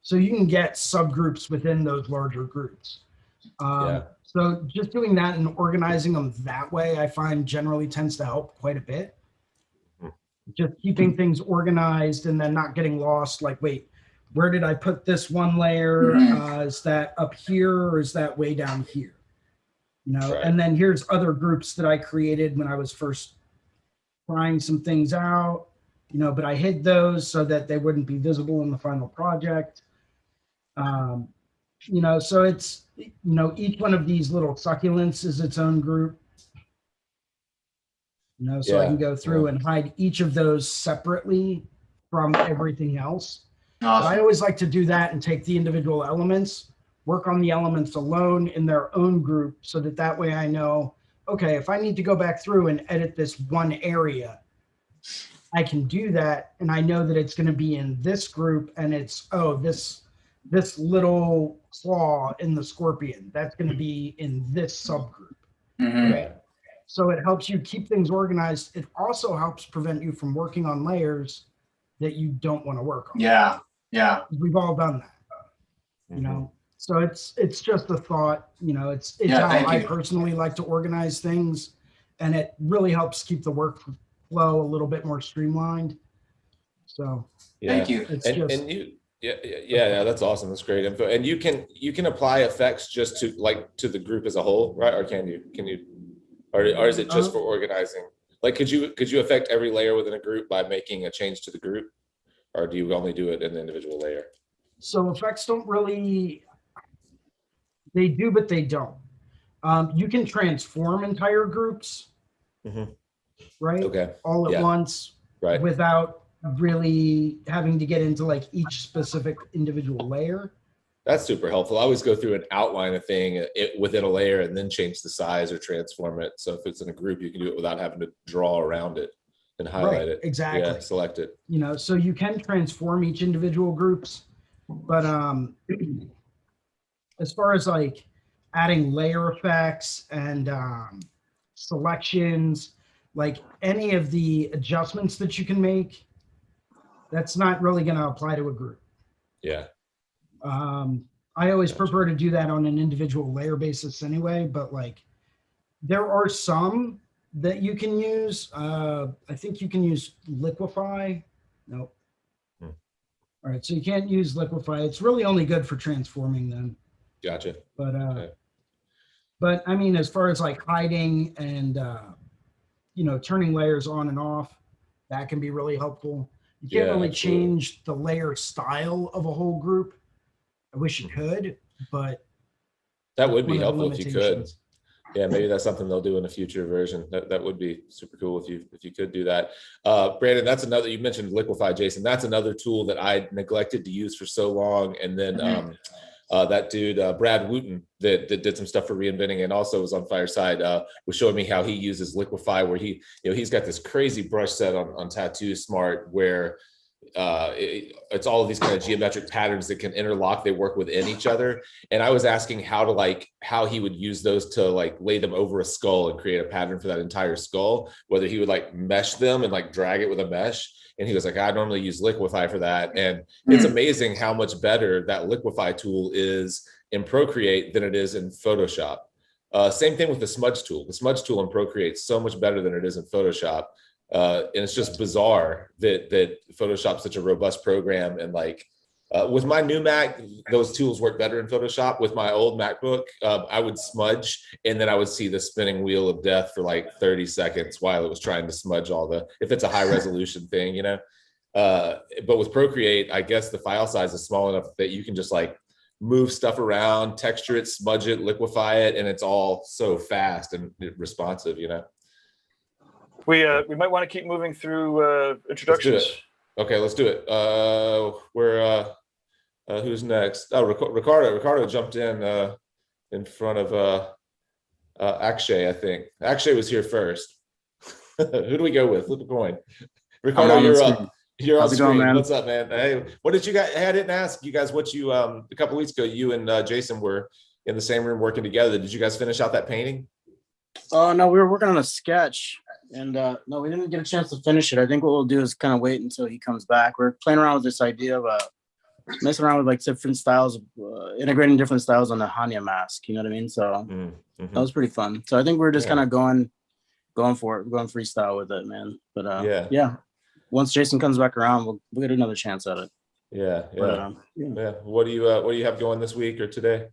So you can get subgroups within those larger groups. So just doing that and organizing them that way, I find generally tends to help quite a bit. Just keeping things organized and then not getting lost. Like, wait, where did I put this one layer? Is that up here or is that way down here? You know, and then here's other groups that I created when I was first trying some things out, you know, but I hid those so that they wouldn't be visible in the final project. You know, so it's, you know, each one of these little succulents is its own group. You know, so I can go through and hide each of those separately from everything else. Awesome. I always like to do that and take the individual elements, work on the elements alone in their own group so that way I know, okay, if I need to go back through and edit this one area, I can do that. And I know that it's going to be in this group and it's, oh, this little claw in the scorpion, that's going to be in this subgroup. Right? So it helps you keep things organized. It also helps prevent you from working on layers that you don't want to work on. Yeah. We've all done that, you know? So it's just a thought, you know, it's how I personally like to organize things, and it really helps keep the workflow a little bit more streamlined. So thank you. And you, that's awesome. That's great info. And you can apply effects just to the group as a whole, right? Or can you, or is it just for organizing? Like, could you affect every layer within a group by making a change to the group, or do you only do it in the individual layer? So effects don't really. They do, but they don't. You can transform entire groups, right? Okay. All at once, right? Without really having to get into like each specific individual layer. That's super helpful. I always go through and outline a thing within a layer and then change the size or transform it. So if it's in a group, you can do it without having to draw around it and highlight it. Exactly. Yeah, select it. You know, so you can transform each individual groups, but as far as like adding layer effects and selections, like any of the adjustments that you can make, that's not really going to apply to a group. Yeah. I always prefer to do that on an individual layer basis anyway, but like there are some that you can use. I think you can use liquify. Nope. All right. So you can't use liquify. It's really only good for transforming them. Gotcha. But but I mean, as far as like hiding and you know, turning layers on and off, that can be really helpful. You can't really change the layer style of a whole group. I wish you could, but that would be helpful if you could. Yeah, maybe that's something they'll do in a future version. That would be super cool if you could do that. Brandon, that's another, you mentioned Liquify, Jason. That's another tool that I neglected to use for so long. And then that dude, Brad Wooten, that did some stuff for Reinventing and also was on Fireside, was showing me how he uses Liquify, where he's got this crazy brush set on Tattoo Smart where it's all of these kind of geometric patterns that can interlock. They work within each other. And I was asking how he would use those to like lay them over a skull and create a pattern for that entire skull, whether he would like mesh them and like drag it with a mesh. And he was like, I normally use Liquify for that. And it's amazing how much better that Liquify tool is in Procreate than it is in Photoshop. Same thing with the smudge tool. The smudge tool in Procreate is so much better than it is in Photoshop. And it's just bizarre that Photoshop's such a robust program. And like with my new Mac, those tools work better in Photoshop. With my old MacBook, I would smudge and then I would see the spinning wheel of death for like 30 seconds while it was trying to smudge if it's a high resolution thing, you know. But with Procreate, I guess the file size is small enough that you can just like move stuff around, texture it, smudge it, liquefy it, and it's all so fast and responsive, you know. We might want to keep moving through introductions. Let's do it. Okay, let's do it. Who's next? Oh, Ricardo jumped in front of Akshay, I think. Akshay was here first. Who do we go with? Flip a coin. Ricardo, you're up. You're on screen. Man? What's up, man? Hey, what did you guys? Hey, I didn't ask you guys what you a couple of weeks ago. You and Jason were in the same room working together. Did you guys finish out that painting? No, we were working on a sketch, and no, we didn't get a chance to finish it. I think what we'll do is kind of wait until he comes back. We're playing around with this idea of messing around with like different styles, integrating different styles on the Hanya mask. You know what I mean? So that was pretty fun. So I think we're just kind of going for it, going freestyle with it, man. But yeah. Once Jason comes back around, we'll get another chance at it. Yeah. But, What do you have going this week or today?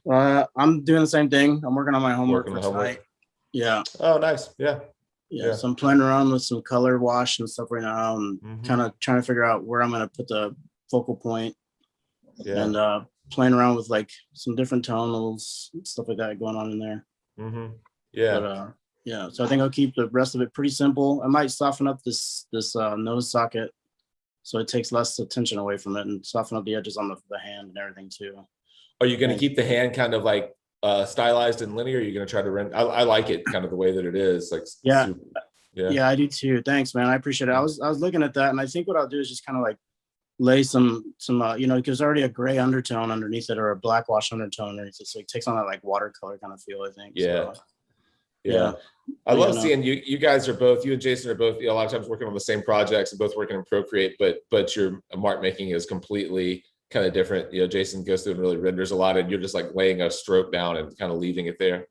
I'm doing the same thing. I'm working on my homework for tonight. Yeah. Oh, nice. Yeah. So I'm playing around with some color wash and stuff right now, and kind of trying to figure out where I'm going to put the focal point. Yeah. And playing around with like some different tonals, stuff like that going on in there. Yeah. But, yeah, so I think I'll keep the rest of it pretty simple. I might soften up this nose socket so it takes less attention away from it, and soften up the edges on the hand and everything too. Are you going to keep the hand kind of like stylized and linear? Or are you going to try to render? I like it kind of the way that it is. Like yeah, I do too. Thanks, man. I appreciate it. I was looking at that, and I think what I'll do is just kind of like lay some you know, because there's already a gray undertone underneath it or a black wash undertone underneath it, so it takes on that like watercolor kind of feel, I think. Yeah. So, yeah. I love seeing you guys are both, you and Jason are both, a lot of times working on the same projects and both working in Procreate, but your mark making is completely kind of different. You know, Jason goes through and really renders a lot, and you're just like laying a stroke down and kind of leaving it there.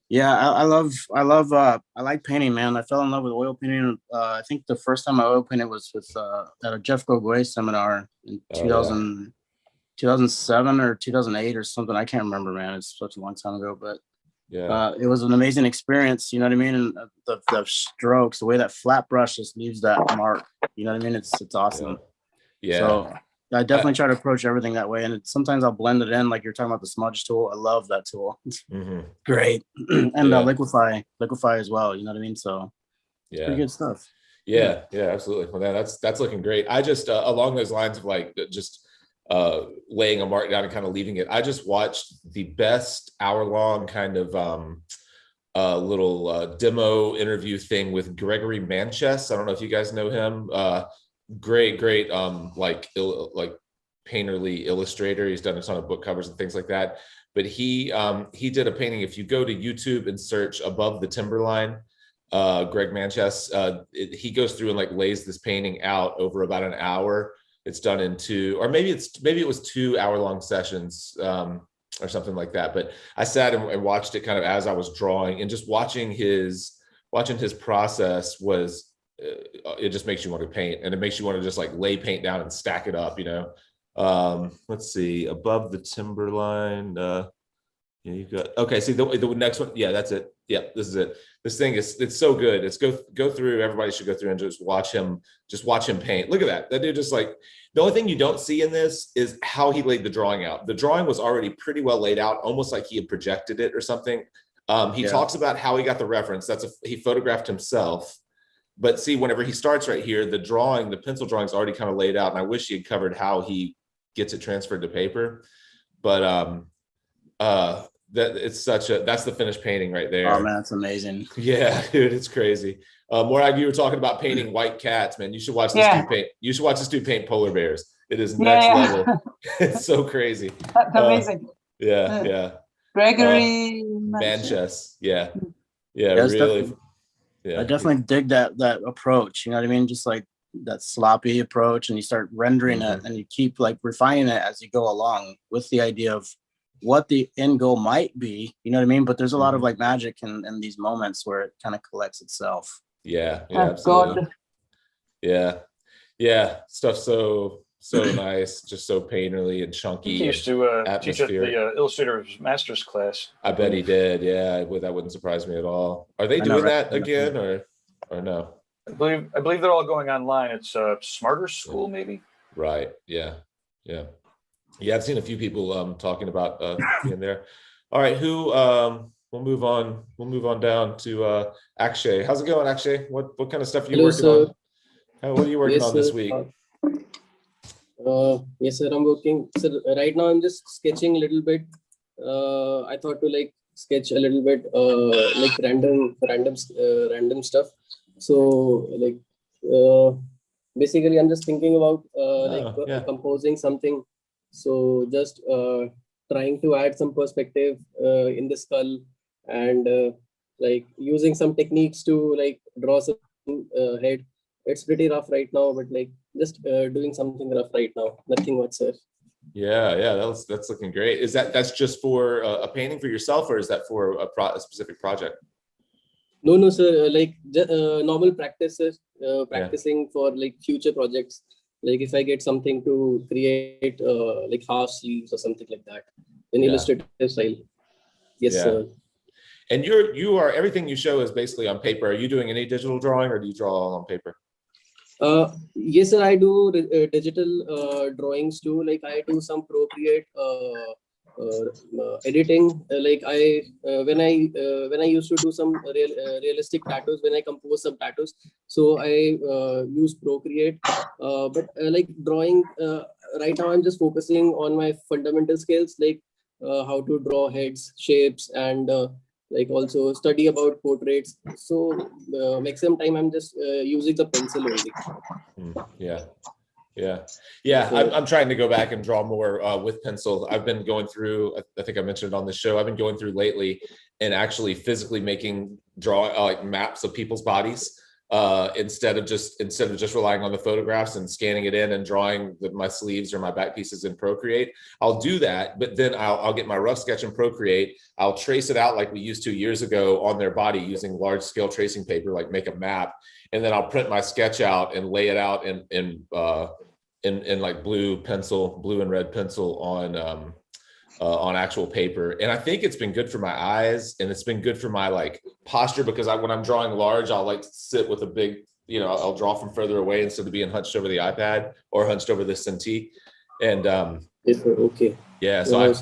Yeah, I like painting, man. I fell in love with oil painting. I think the first time I oil painted was with at a Jeff Gogoi seminar in 2007 or 2008 or something. I can't remember, man. It's such a long time ago, but yeah, it was an amazing experience. You know what I mean? And the strokes, the way that flat brush just leaves that mark. You know what I mean? It's awesome. Yeah. So I definitely try to approach everything that way. And sometimes I'll blend it in, like you're talking about the smudge tool. I love that tool. It's great. And liquefy as well. You know what I mean? So it's pretty good stuff. Yeah, absolutely. Well, that's looking great. I just along those lines of like just laying a mark down and kind of leaving it. I just watched the best hour-long kind of little demo interview thing with Gregory Manchess. I don't know if you guys know him. Great like painterly illustrator. He's done a ton of book covers and things like that. But he did a painting. If you go to YouTube and search Above the Timberline, Greg Manchess, he goes through and like lays this painting out over about an hour. It's done in maybe it was 2 hour-long sessions or something like that. But I sat and watched it kind of as I was drawing, and just watching his process was. It just makes you want to paint, and it makes you want to just like lay paint down and stack it up, you know. Let's see, Above the Timberline. You got, okay, see the next one. Yeah, that's it. Yeah, this is it. This thing it's so good. It's go through, everybody should go through and just watch him paint. Look at that. That dude just like, the only thing you don't see in this is how he laid the drawing out. The drawing was already pretty well laid out, almost like he had projected it or something. He talks about how he got the reference. He photographed himself. But see, whenever he starts right here, the pencil drawing is already kind of laid out, and I wish he had covered how he gets it transferred to paper. But that's the finished painting right there. Oh man, that's amazing. Yeah, dude, it's crazy. Morag, you were talking about painting white cats, man. You should watch this dude paint. You should watch this dude paint polar bears. It is next level. It's so crazy. That's amazing. Yeah. Gregory Manchess. Yeah, really. I definitely dig that approach. You know what I mean? Just like that sloppy approach, and you start rendering it, and you keep like refining it as you go along with the idea of what the end goal might be. You know what I mean? But there's a lot of like magic in these moments where it kind of collects itself. Yeah, absolutely. Yeah. Stuff so nice, just so painterly and chunky. He used to teach at the Illustrator's Master's class. I bet he did. Yeah, that wouldn't surprise me at all. Are they doing that again, or no? I believe they're all going online. It's Smarter School, maybe. Right. Yeah. Yeah, I've seen a few people talking about being there. All right, who we'll move on. We'll move on down to Akshay. How's it going, Akshay? What kind of stuff are you Hello, working sir. on? What are you working Yes, on sir. this week? Yes, sir. I'm working. So right now, I'm just sketching a little bit. I thought to like sketch a little bit, like random stuff. So like, basically, I'm just thinking about Oh, yeah. composing something. So just trying to add some perspective in the skull, and like using some techniques to like draw some head. It's pretty rough right now, but like just doing something rough right now. Nothing much, sir. Yeah, that's looking great. Is that's just for a painting for yourself, or is that for a specific project? No, no, sir. Normal practices, practicing for like future projects. Like if I get something to create, like half sleeves or something like that, in illustrative style. Yes, Yeah. sir. And you are everything you show is basically on paper. Are you doing any digital drawing, or do you draw all on paper? Yes, sir. I do digital drawings too. Like I do some Procreate editing. When I used to do some realistic tattoos, when I compose some tattoos, so I use Procreate. Like drawing right now, I'm just focusing on my fundamental skills, like how to draw heads, shapes, and like also study about portraits. So maximum time I'm just using the pencil only. Yeah. I'm trying to go back and draw more with pencil. I've been going through, I think I mentioned it on the show, I've been going through lately and actually physically making like maps of people's bodies instead of just relying on the photographs and scanning it in and drawing my sleeves or my back pieces in Procreate. I'll do that, but then I'll get my rough sketch in Procreate. I'll trace it out like we used to years ago on their body using large scale tracing paper, like make a map. And then I'll print my sketch out and lay it out in like blue and red pencil on actual paper. And I think it's been good for my eyes, and it's been good for my like posture, because when I'm drawing large, I'll like sit with a big, I'll draw from further away instead of being hunched over the iPad or hunched over the Cintiq. And okay. Yeah, so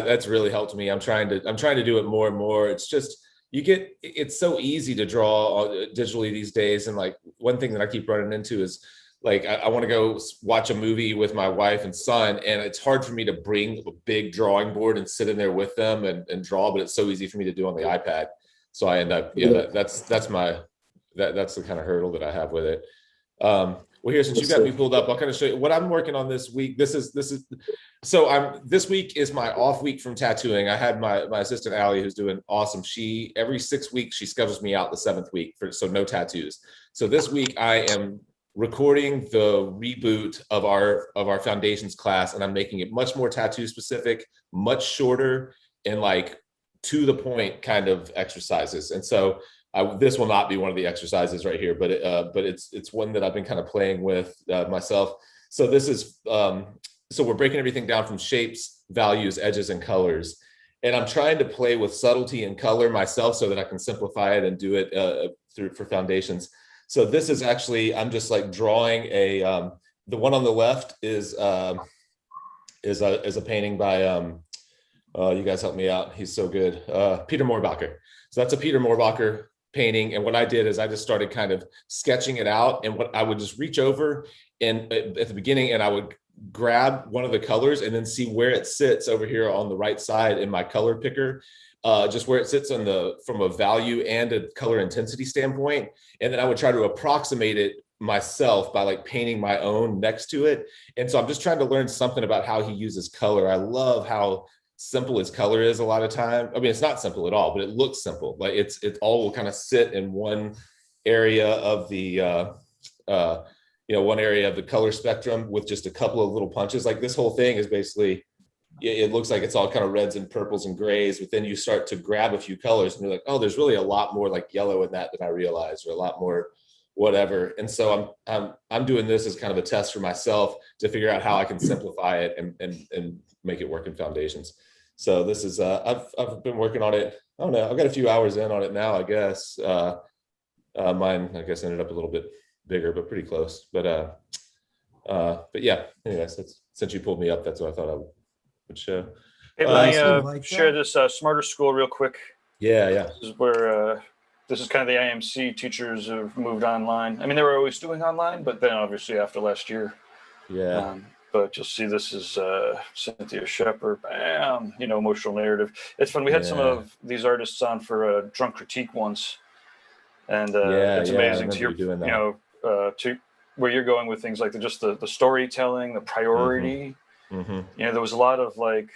that's really helped me. I'm trying to do it more and more. It's just it's so easy to draw digitally these days. And like one thing that I keep running into is like I want to go watch a movie with my wife and son, and it's hard for me to bring a big drawing board and sit in there with them and draw, but it's so easy for me to do on the iPad. So I end up, that's the kind of hurdle that I have with it. Well, here, since you got me pulled up, I'll kind of show you what I'm working on this week. This week is my off week from tattooing. I had my assistant Allie, who's doing awesome. Every 6 weeks she schedules me out the 7th week so no tattoos. So this week I am recording the reboot of our foundations class, and I'm making it much more tattoo specific, much shorter, and like to the point kind of exercises. And so this will not be one of the exercises right here, but it's one that I've been kind of playing with myself. So this is so we're breaking everything down from shapes, values, edges, and colors. And I'm trying to play with subtlety and color myself so that I can simplify it and do it for foundations. So this is actually, I'm just like drawing the one on the left is a painting by you guys help me out. He's so good. Peter Moorbacher. So that's a Peter Moorbacher painting. And what I did is I just started kind of sketching it out. And what I would just reach over and at the beginning, and I would grab one of the colors and then see where it sits over here on the right side in my color picker, just where it sits from a value and a color intensity standpoint. And then I would try to approximate it myself by like painting my own next to it. And so I'm just trying to learn something about how he uses color. I love how simple his color is a lot of time. I mean, it's not simple at all, but it looks simple. Like it all will kind of sit in one area of the one area of the color spectrum with just a couple of little punches. Like this whole thing is basically, it looks like it's all kind of reds and purples and grays, but then you start to grab a few colors and you're like, oh, there's really a lot more like yellow in that than I realized, or a lot more whatever. And so I'm doing this as kind of a test for myself to figure out how I can simplify it and make it work in foundations. So this is I've been working on it. I don't know, I've got a few hours in on it now, I guess. Mine, I guess, ended up a little bit bigger, but pretty close. But yeah, anyways, since you pulled me up, that's what I thought I would show. Hey, let me I like share that. this Smarter School real quick. Yeah. This is where this is kind of the IMC teachers have moved online. I mean, they were always doing online, but then obviously after last year. Yeah. But you'll see this is Cynthia Shepard. Bam, emotional narrative. It's fun. We had some Yeah. of these artists on for a drunk critique once, and it's I amazing to remember you doing that. to where you're going with things like the storytelling, the priority. Mm-hmm. There was a lot of like,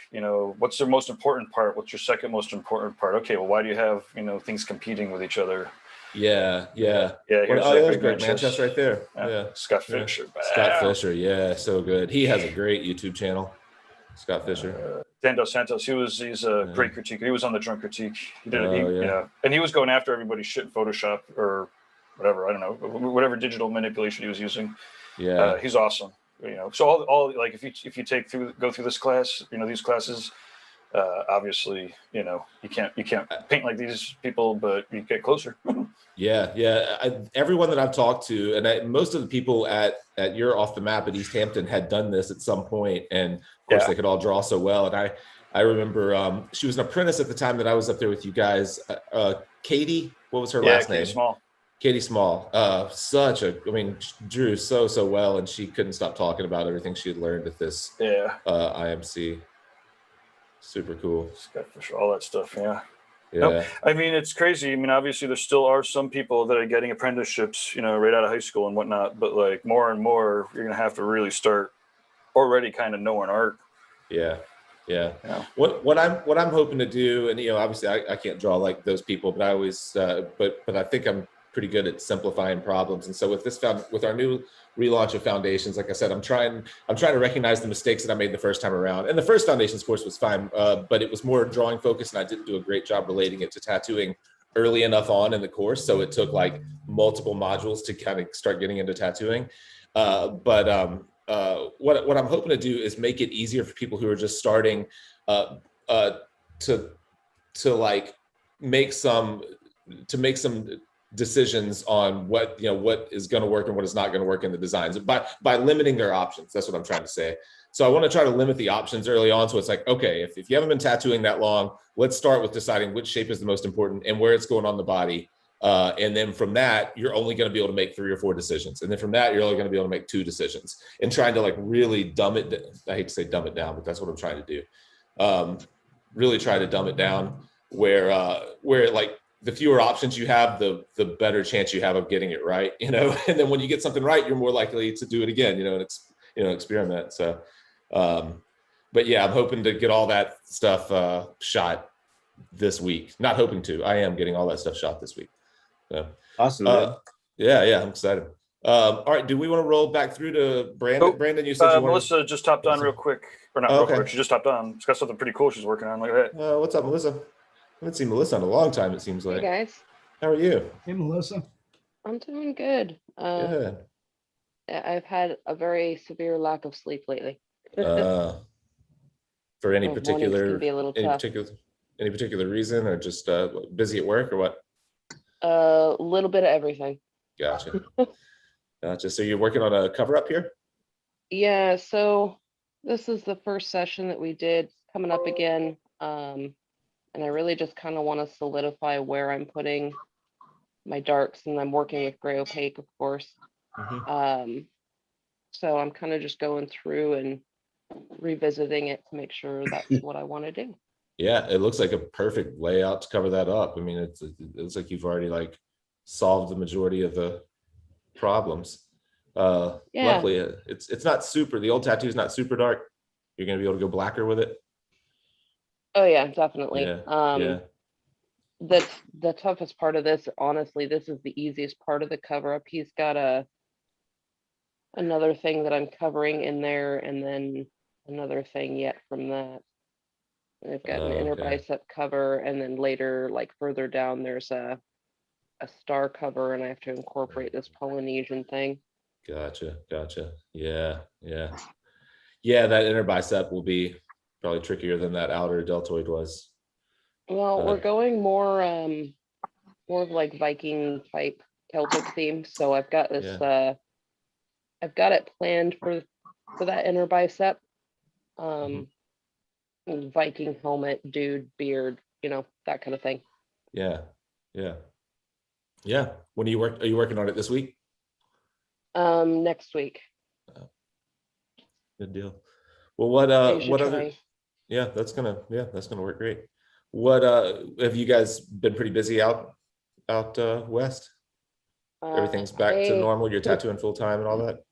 what's the most important part? What's your second most important part? Okay, well, why do you have things competing with each other? Yeah. Here's There's big great man man chest right there. Yeah. Scott Yeah. Fisher. Scott Bam. Fisher. Yeah, so good. He has a great YouTube channel. Scott Fisher. Dan Dos Santos. He's a great critiquer. He was on the drunk critique. He did Yeah. and he was going after everybody's shit in Photoshop or whatever. I don't know, whatever digital manipulation he was using. Yeah. He's awesome. So all like if you go through this class, these classes, obviously, you can't paint like these people, but you get closer. Everyone that I've talked to, and most of the people at your Off the Map at East Hampton had done this at some point, and of course they could all draw so well. And I remember she was an apprentice at the time that I was up there with you guys. Katie, what was her last name? Katie Small. Drew so well, and she couldn't stop talking about everything she had learned at this IMC. Super cool. All that stuff. Yeah. Yeah. Nope. I mean, it's crazy. I mean, obviously there still are some people that are getting apprenticeships, right out of high school and whatnot, but like more and more, you're going to have to really start already kind of knowing art. Yeah. What I'm hoping to do, and obviously I can't draw like those people, but I always but I think I'm pretty good at simplifying problems. And so with our new relaunch of Foundations, like I said, I'm trying to recognize the mistakes that I made the first time around. And the first Foundations course was fine, but it was more drawing focused, and I didn't do a great job relating it to tattooing early enough on in the course. So it took like multiple modules to kind of start getting into tattooing. What I'm hoping to do is make it easier for people who are just starting to like make some decisions on what is going to work and what is not going to work in the designs by limiting their options. That's what I'm trying to say. So I want to try to limit the options early on. So it's like, okay, if you haven't been tattooing that long, let's start with deciding which shape is the most important and where it's going on the body. And then from that, you're only going to be able to make 3 or 4 decisions. And then from that, you're only going to be able to make 2 decisions, and trying to like really dumb it. I hate to say dumb it down, but that's what I'm trying to do. Really try to dumb it down where like the fewer options you have, the better chance you have of getting it right, and then when you get something right, you're more likely to do it again, and experiment. So, but yeah, I'm hoping to get all that stuff shot this week. Not hoping to, I am getting all that stuff shot this week. So, awesome. Yeah, I'm excited. All right, do we want to roll back through to Brandon? Brandon, you said Melissa just hopped on real quick, or not real quick. She just hopped on. She's got something pretty cool she's working on. Look at that. What's up, Melissa? I haven't seen Melissa in a long time, it seems like. Hey guys. How are you? Hey, Melissa. I'm doing good. Good. I've had a very severe lack of sleep lately. For any So mornings particular can be a little tough. any particular reason, or just busy at work, or what? A little bit of everything. Gotcha. So you're working on a cover up here? Yeah, so this is the first session that we did coming up again. And I really just kind of want to solidify where I'm putting my darks, and I'm working with gray opaque, of course. So I'm kind of just going through and revisiting it to make sure that's what I want to do. Yeah, it looks like a perfect layout to cover that up. I mean, it looks like you've already like solved the majority of the problems. Luckily, it's not super. The old tattoo is not super dark. You're gonna be able to go blacker with it. Oh yeah, definitely. Yeah. The toughest part of this, honestly, this is the easiest part of the cover up. He's got another thing that I'm covering in there, and then another thing yet from that. I've got an inner bicep cover, and then later, like further down, there's a star cover, and I have to incorporate this Polynesian thing. Gotcha. Yeah. That inner bicep will be probably trickier than that outer deltoid was. Well, we're going more of like Viking type Celtic theme. So I've got this I've got it planned for that inner bicep, Viking helmet, dude, beard, that kind of thing. Yeah. When are you working on it this week? Next week. Good deal. Well, what other? try. Yeah, that's gonna work great. What have you guys been pretty busy out west? Everything's back to normal. You're tattooing full time and all that.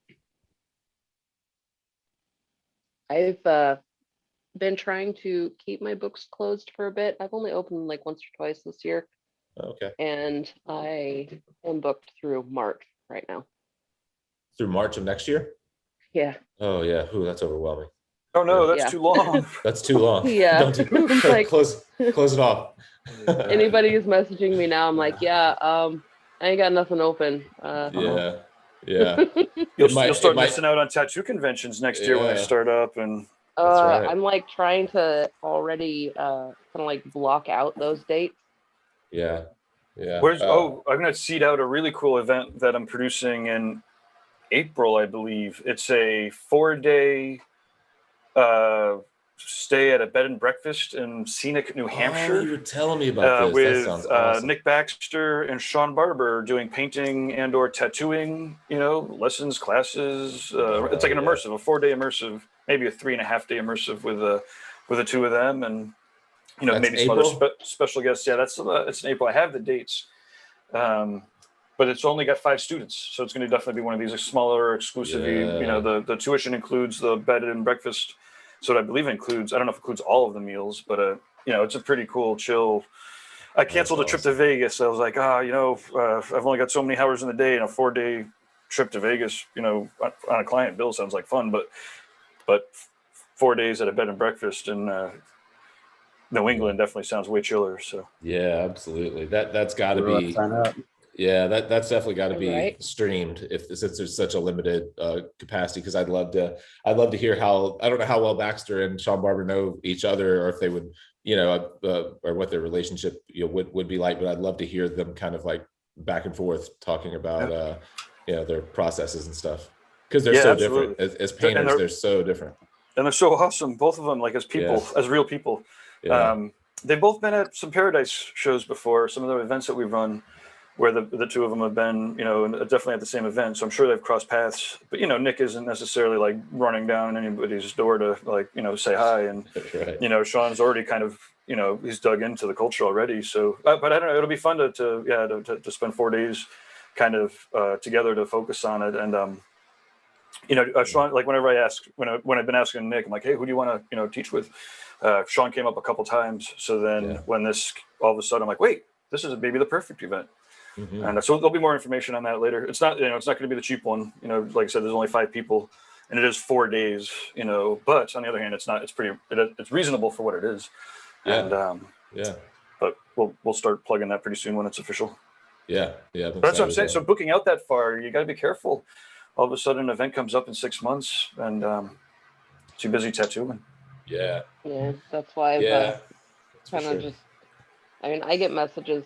I've been trying to keep my books closed for a bit. I've only opened like once or twice this year. Okay. And I am booked through March right now. Through March of next year? Yeah. Oh yeah. Ooh, that's overwhelming. Oh no, that's Yeah. too long. That's too long. Yeah. Don't Like, close it off. anybody who's messaging me now, I'm like, yeah, I ain't got nothing open. Yeah. You'll start missing out on tattoo conventions next year when they Yeah. start up, and That's right. I'm like trying to already kind of like block out those dates. Yeah. where's I'm gonna seed out a really cool event that I'm producing in April, I believe. It's a 4-day stay at a bed and breakfast in scenic New Hampshire. Oh, you were telling me about this. With That sounds awesome. Nick Baxter and Sean Barber doing painting and or tattooing, lessons, classes. It's like an immersive, a 4-day immersive, maybe a 3.5-day immersive with the two of them, and That's maybe some April? other special guests. Yeah, it's in April. I have the dates, but it's only got 5 students, so it's going to definitely be one of these smaller, exclusive. Yeah. The tuition includes the bed and breakfast. So I believe includes, I don't know if it includes all of the meals, but it's a pretty cool, chill. I canceled a trip to Vegas. I was like, I've only got so many hours in the day, and a 4-day trip to Vegas, on a client bill sounds like fun, but 4 days at a bed and breakfast in New England definitely sounds way chiller. So Yeah, absolutely. That's got to We'll be. sign up. Yeah, that's definitely got to be Right. streamed since there's such a limited capacity. Because I'd love to hear how, I don't know how well Baxter and Sean Barber know each other, or if they would, or what their relationship would be like. But I'd love to hear them kind of like back and forth talking about their processes and stuff, because they're so absolutely. different as painters. They're so different, and they're so awesome, both of them, like as people, Yes. as real people. Yeah. They've both been at some Paradise shows before, some of the events that we've run, where the two of them have been, definitely at the same event. So I'm sure they've crossed paths. But Nick isn't necessarily like running down anybody's door to say hi. And right. Sean's already kind of he's dug into the culture already. So, but I don't know. It'll be fun to spend 4 days kind of together to focus on it. And Sean, like whenever I ask, when I've been asking Nick, I'm like, hey, who do you want to teach with? Sean came up a couple times. So then when this all of a sudden, I'm like, wait, this is maybe the perfect event. Mm-hmm. And so there'll be more information on that later. It's not it's not going to be the cheap one. Like I said, there's only 5 people, and it is 4 days. But on the other hand, it's reasonable for what it is. Yeah. And but we'll start plugging that pretty soon when it's official. Yeah. But that's what I'm saying. So booking out that far, you got to be careful. All of a sudden, an event comes up in 6 months, and too busy tattooing. Yeah, that's why I've kind of just. I mean, I get messages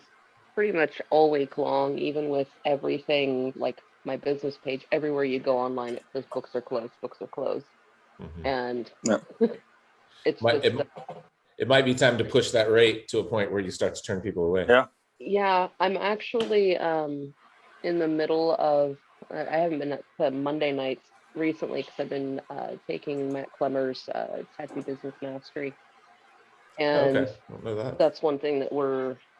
pretty much all week long, even with everything like my business page. Everywhere you go online, it says books are closed, Mm-hmm. and it's it might be time to push that rate to a point where you start to turn people away. Yeah, I'm actually in the middle of. I haven't been at Monday nights recently because I've been taking Matt Clemmer's Tattoo Business Mastery, and I don't know that. That's one thing that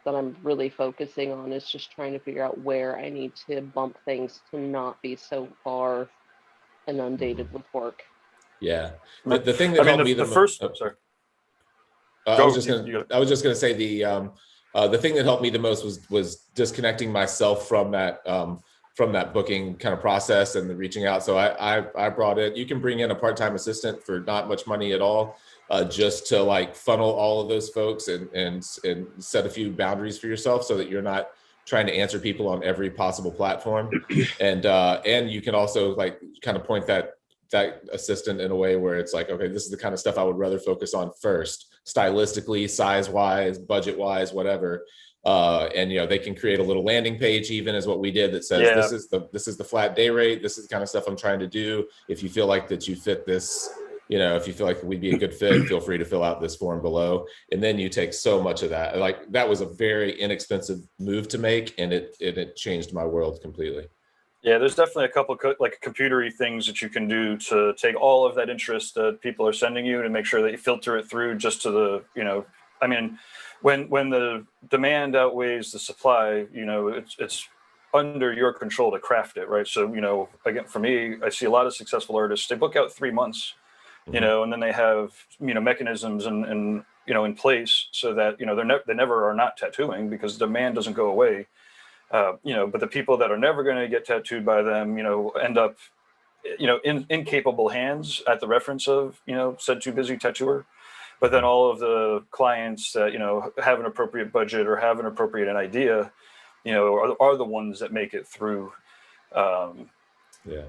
I'm really focusing on, is just trying to figure out where I need to bump things to not be so far inundated with work. Yeah, the thing that helped me the first. most. Sorry. I was just gonna say the thing that helped me the most was disconnecting myself from that booking kind of process and the reaching out. So I brought in. You can bring in a part-time assistant for not much money at all. Just to like funnel all of those folks and set a few boundaries for yourself so that you're not trying to answer people on every possible platform. And you can also like kind of point that assistant in a way where it's like, okay, this is the kind of stuff I would rather focus on first, stylistically, size wise, budget wise, whatever. And they can create a little landing page, even as what we did, that says this is the flat day rate. This is the kind of stuff I'm trying to do. If you feel like that you fit this you know, if you feel like we'd be a good fit, feel free to fill out this form below. And then you take so much of that. Like that was a very inexpensive move to make, and it changed my world completely. Yeah, there's definitely a couple like computery things that you can do to take all of that interest that people are sending you and make sure that you filter it through just to the, you know, I mean, when the demand outweighs the supply, you know, it's under your control to craft it, right? So, you know, again, for me, I see a lot of successful artists, they book out 3 months, you know, and then they have, you know, mechanisms and you know, in place so that, you know, they never are not tattooing because the demand doesn't go away. You know, but the people that are never going to get tattooed by them, you know, end up, you know, in incapable hands at the reference of, you know, said too busy tattooer. But then all of the clients that, you know, have an appropriate budget or have an appropriate idea, you know, are the ones that make it through. Yeah.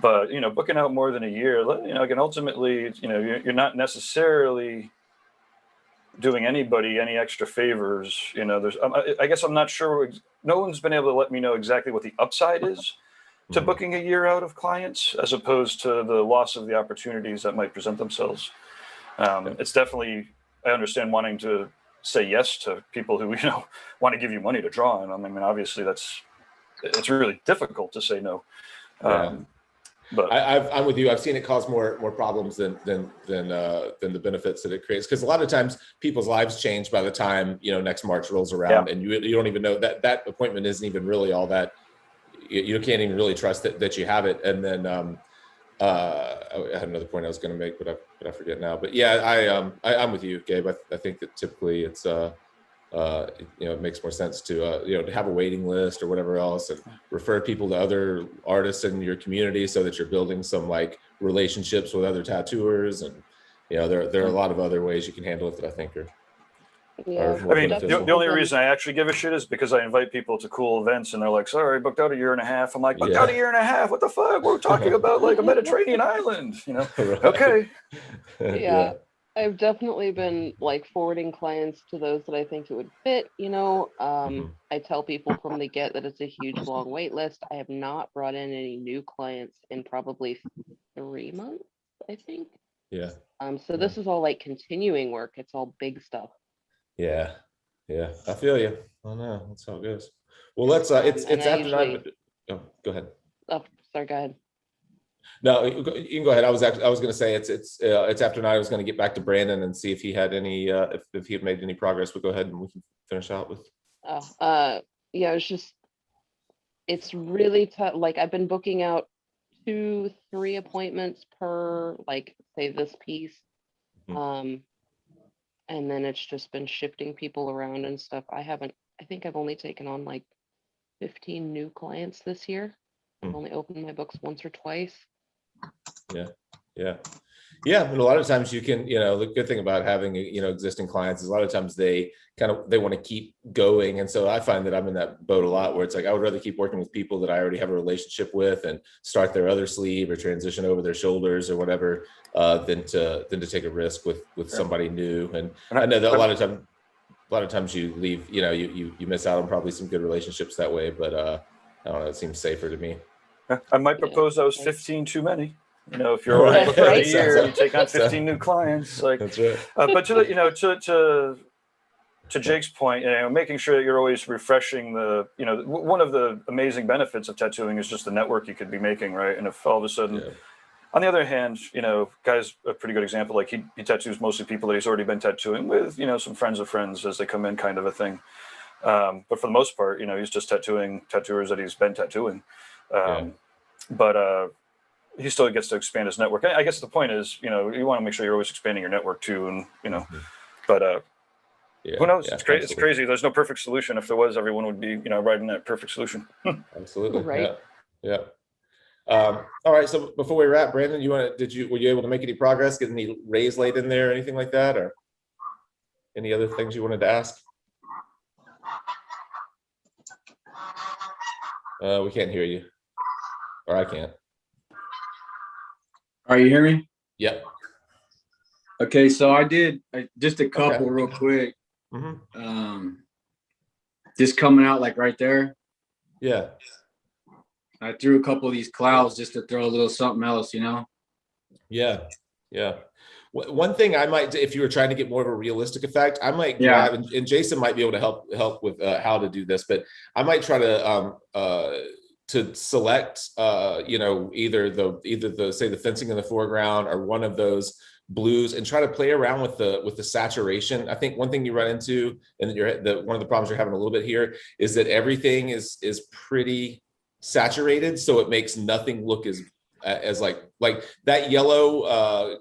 But, you know, booking out more than a year, you know, again, ultimately, you know, you're not necessarily doing anybody any extra favors. You know, there's, I guess I'm not sure. No one's been able to let me know exactly what the upside is to booking a year out of clients, as opposed to the loss of the opportunities that might present themselves. It's definitely, I understand wanting to say yes to people who, you know, want to give you money to draw. And I mean, obviously it's really difficult to say no. But I'm with you. I've seen it cause more problems than the benefits that it creates. Because a lot of times people's lives change by the time, you know, next March rolls around, and you don't even know that appointment isn't even really all that. You can't even really trust that you have it. And then I had another point I was going to make, but I forget now. But yeah, I'm with you, Gabe. I think that typically it's you know, it makes more sense to you know, to have a waiting list or whatever else, and refer people to other artists in your community so that you're building some like relationships with other tattooers. And you know, there are a lot of other ways you can handle it that I think are Yeah, more I mean, beneficial. the only reason I actually give a shit is because I invite people to cool events and they're like, sorry, booked out a year and a half. I'm like, booked out a year and a half? What the fuck? We're talking about like a Mediterranean island, you know? Right. Okay. Yeah. I've definitely been like forwarding clients to those that I think it would fit, you know. I tell people from the get that it's a huge long wait list. I have not brought in any new clients in probably 3 months, I think. Yeah. So this is all like continuing work. It's all big stuff. Yeah. I feel you. I know, that's how it goes. Well, let's it's after 9. Oh, go ahead. Oh, sorry, go ahead. No, you can go ahead. I was going to say it's after 9. I was going to get back to Brandon and see if he had any if he had made any progress. But go ahead and we can finish out with. Yeah, it's really tough. Like I've been booking out 2-3 appointments per, like, say this piece, and then it's just been shifting people around and stuff. I think I've only taken on like 15 new clients this year. I've only opened my books once or twice. Yeah. And a lot of times you can, you know, the good thing about having, you know, existing clients is a lot of times they want to keep going. And so I find that I'm in that boat a lot where it's like, I would rather keep working with people that I already have a relationship with and start their other sleeve or transition over their shoulders or whatever, than to take a risk with somebody new. And I know that a lot of times you leave, you know, you miss out on probably some good relationships that way, but I don't know, it seems safer to me. I might propose that was 15 too many. You know, if you're already booked out a year, you take on 15 new clients. Like, that's right. But to the, you know, to Jake's point, you know, making sure that you're always refreshing the, you know, one of the amazing benefits of tattooing is just the network you could be making, right? And if all of a sudden, on the other hand, you know, guy's a pretty good example. Like he tattoos mostly people that he's already been tattooing with, you know, some friends of friends as they come in, kind of a thing. But for the most part, you know, he's just tattooing tattooers that he's been tattooing. But he still gets to expand his network. I guess the point is, you know, you want to make sure you're always expanding your network too, and you know, but who knows? It's crazy. It's crazy. There's no perfect solution. If there was, everyone would be, you know, riding that perfect solution. Absolutely. Right. Yeah. All right. So before we wrap, Brandon, were you able to make any progress, get any raise laid in there, or anything like that, or any other things you wanted to ask? We can't hear you, or I can't. Are you hearing me? Yep. Okay, so I did just a couple real quick. Just coming out like right there. Yeah. I threw a couple of these clouds just to throw a little something else, you know? Yeah. Yeah. One thing I might, if you were trying to get more of a realistic effect, I might Yeah. grab, and Jason might be able to help with how to do this, but I might try to select, you know, either the say the fencing in the foreground or one of those blues, and try to play around with the saturation. I think one thing you run into, and one of the problems you're having a little bit here, is that everything is pretty saturated, so it makes nothing look as like that yellow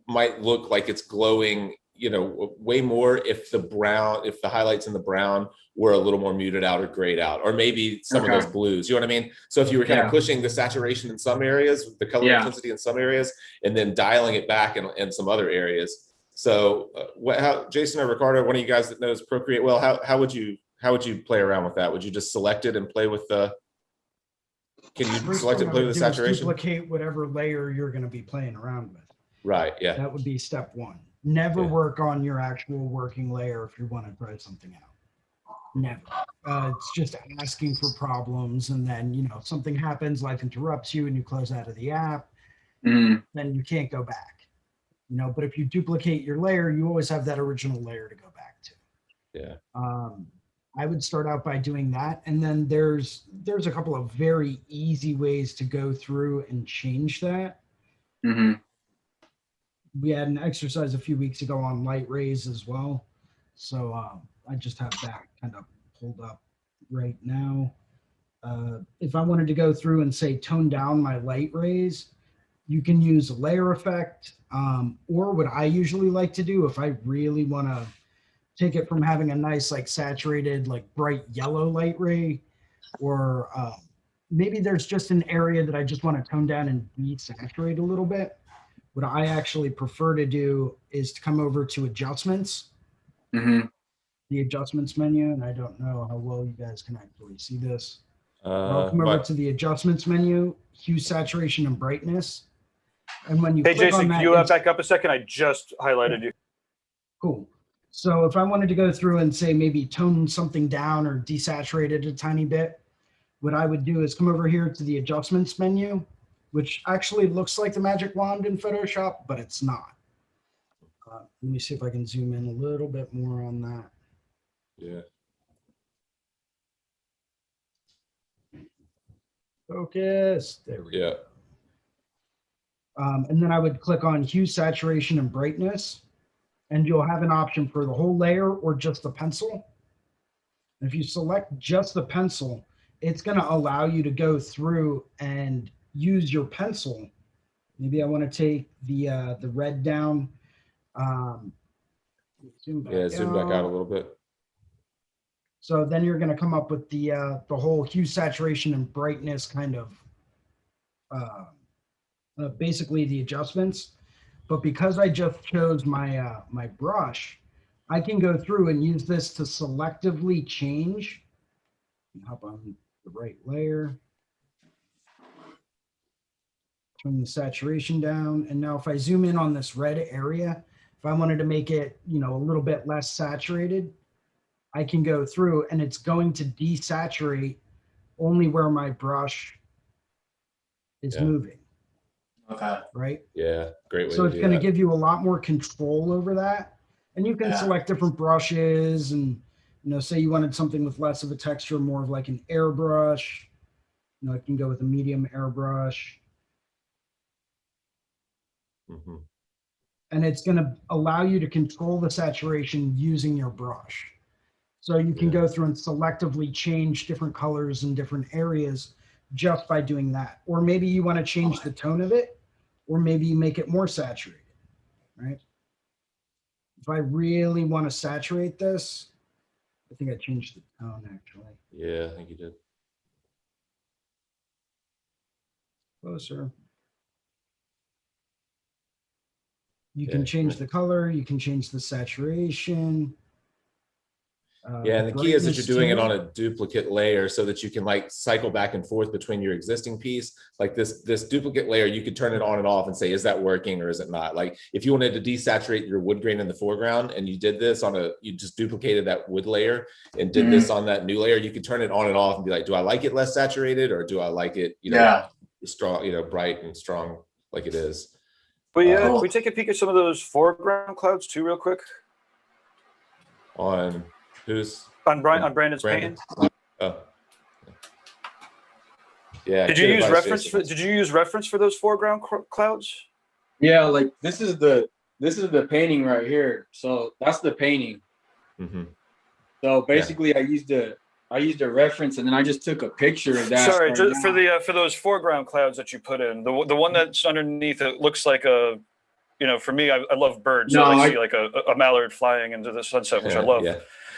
might look like it's glowing, you know, way more if the highlights in the brown were a little more muted out or grayed out, or maybe some of those blues, you know what I mean? So if you were kind of pushing the saturation in some areas, the color intensity in some areas, and then dialing it back in some other areas. So how, Jason or Ricardo, one of you guys that knows Procreate well, how would you play around with that? Would you just select it and play with the, can you select it and play with the saturation? Duplicate whatever layer you're going to be playing around with. Right, yeah. That would be step one. Never work on your actual working layer if you want to try something out. Never. It's just asking for problems, and then, you know, something happens, life interrupts you, and you close out of the app, then you can't go back. You know, but if you duplicate your layer, you always have that original layer to go back to. Yeah. I would start out by doing that, and then there's a couple of very easy ways to go through and change that. We had an exercise a few weeks ago on light rays as well, so I just have that kind of pulled up right now. If I wanted to go through and say tone down my light rays, you can use a layer effect, or what I usually like to do if I really want to take it from having a nice, like, saturated, like, bright yellow light ray, or maybe there's just an area that I just want to tone down and desaturate a little bit. What I actually prefer to do is to come over to adjustments, the adjustments menu, and I don't know how well you guys can actually see this. I'll come over to the adjustments menu, hue, saturation, and brightness. And when you Hey, click Jason, on that, can you back up a second? I just highlighted you. Cool. So if I wanted to go through and say maybe tone something down or desaturate it a tiny bit, what I would do is come over here to the adjustments menu, which actually looks like the magic wand in Photoshop, but it's not. Let me see if I can zoom in a little bit more on that. Yeah. Focus. There we Yeah. go. And then I would click on hue, saturation, and brightness, and you'll have an option for the whole layer or just the pencil. And if you select just the pencil, it's going to allow you to go through and use your pencil. Maybe I want to take the red down. Zoom back out a little bit. So then you're going to come up with the whole hue, saturation, and brightness kind of basically the adjustments. But because I just chose my my brush, I can go through and use this to selectively change. Hop on the right layer. Turn the saturation down. And now if I zoom in on this red area, if I wanted to make it, you know, a little bit less saturated, I can go through and it's going to desaturate only where my brush is moving. Okay. Right? Yeah, great way. So it's going to give you a lot more control over that. And you can select different brushes and, you know, say you wanted something with less of a texture, more of like an airbrush. You know, I can go with a medium airbrush. And it's going to allow you to control the saturation using your brush. So you can go through and selectively change different colors in different areas just by doing that. Or maybe you want to change the tone of it, or maybe you make it more saturated, right? If I really want to saturate this, I think I changed the tone actually. Yeah, I think you did. Closer. You can change the color, you can change the saturation. Yeah, and the key is that you're doing it on a duplicate layer so that you can like cycle back and forth between your existing piece. Like this duplicate layer, you could turn it on and off and say, is that working or is it not? Like if you wanted to desaturate your wood grain in the foreground and you did this you just duplicated that wood layer and did this on that new layer, you could turn it on and off and be like, do I like it less saturated or do I like it, you know, strong, you know, bright and strong like it is? Can we take a peek at some of those foreground clouds too, real quick? On who's On Brandon's Brandon? painting. Oh, yeah. Did you good use advice, reference? Jason. Did you use reference for those foreground clouds? Yeah, like this is the painting right here. So that's the painting. Mm-hmm. So basically, I used a reference, and then I just took a picture of that. Sorry, right just for now. for those foreground clouds that you put in, the one that's underneath it looks like a, for me, I love birds. No, so I I- see like a mallard flying into the sunset, which I love. Yeah.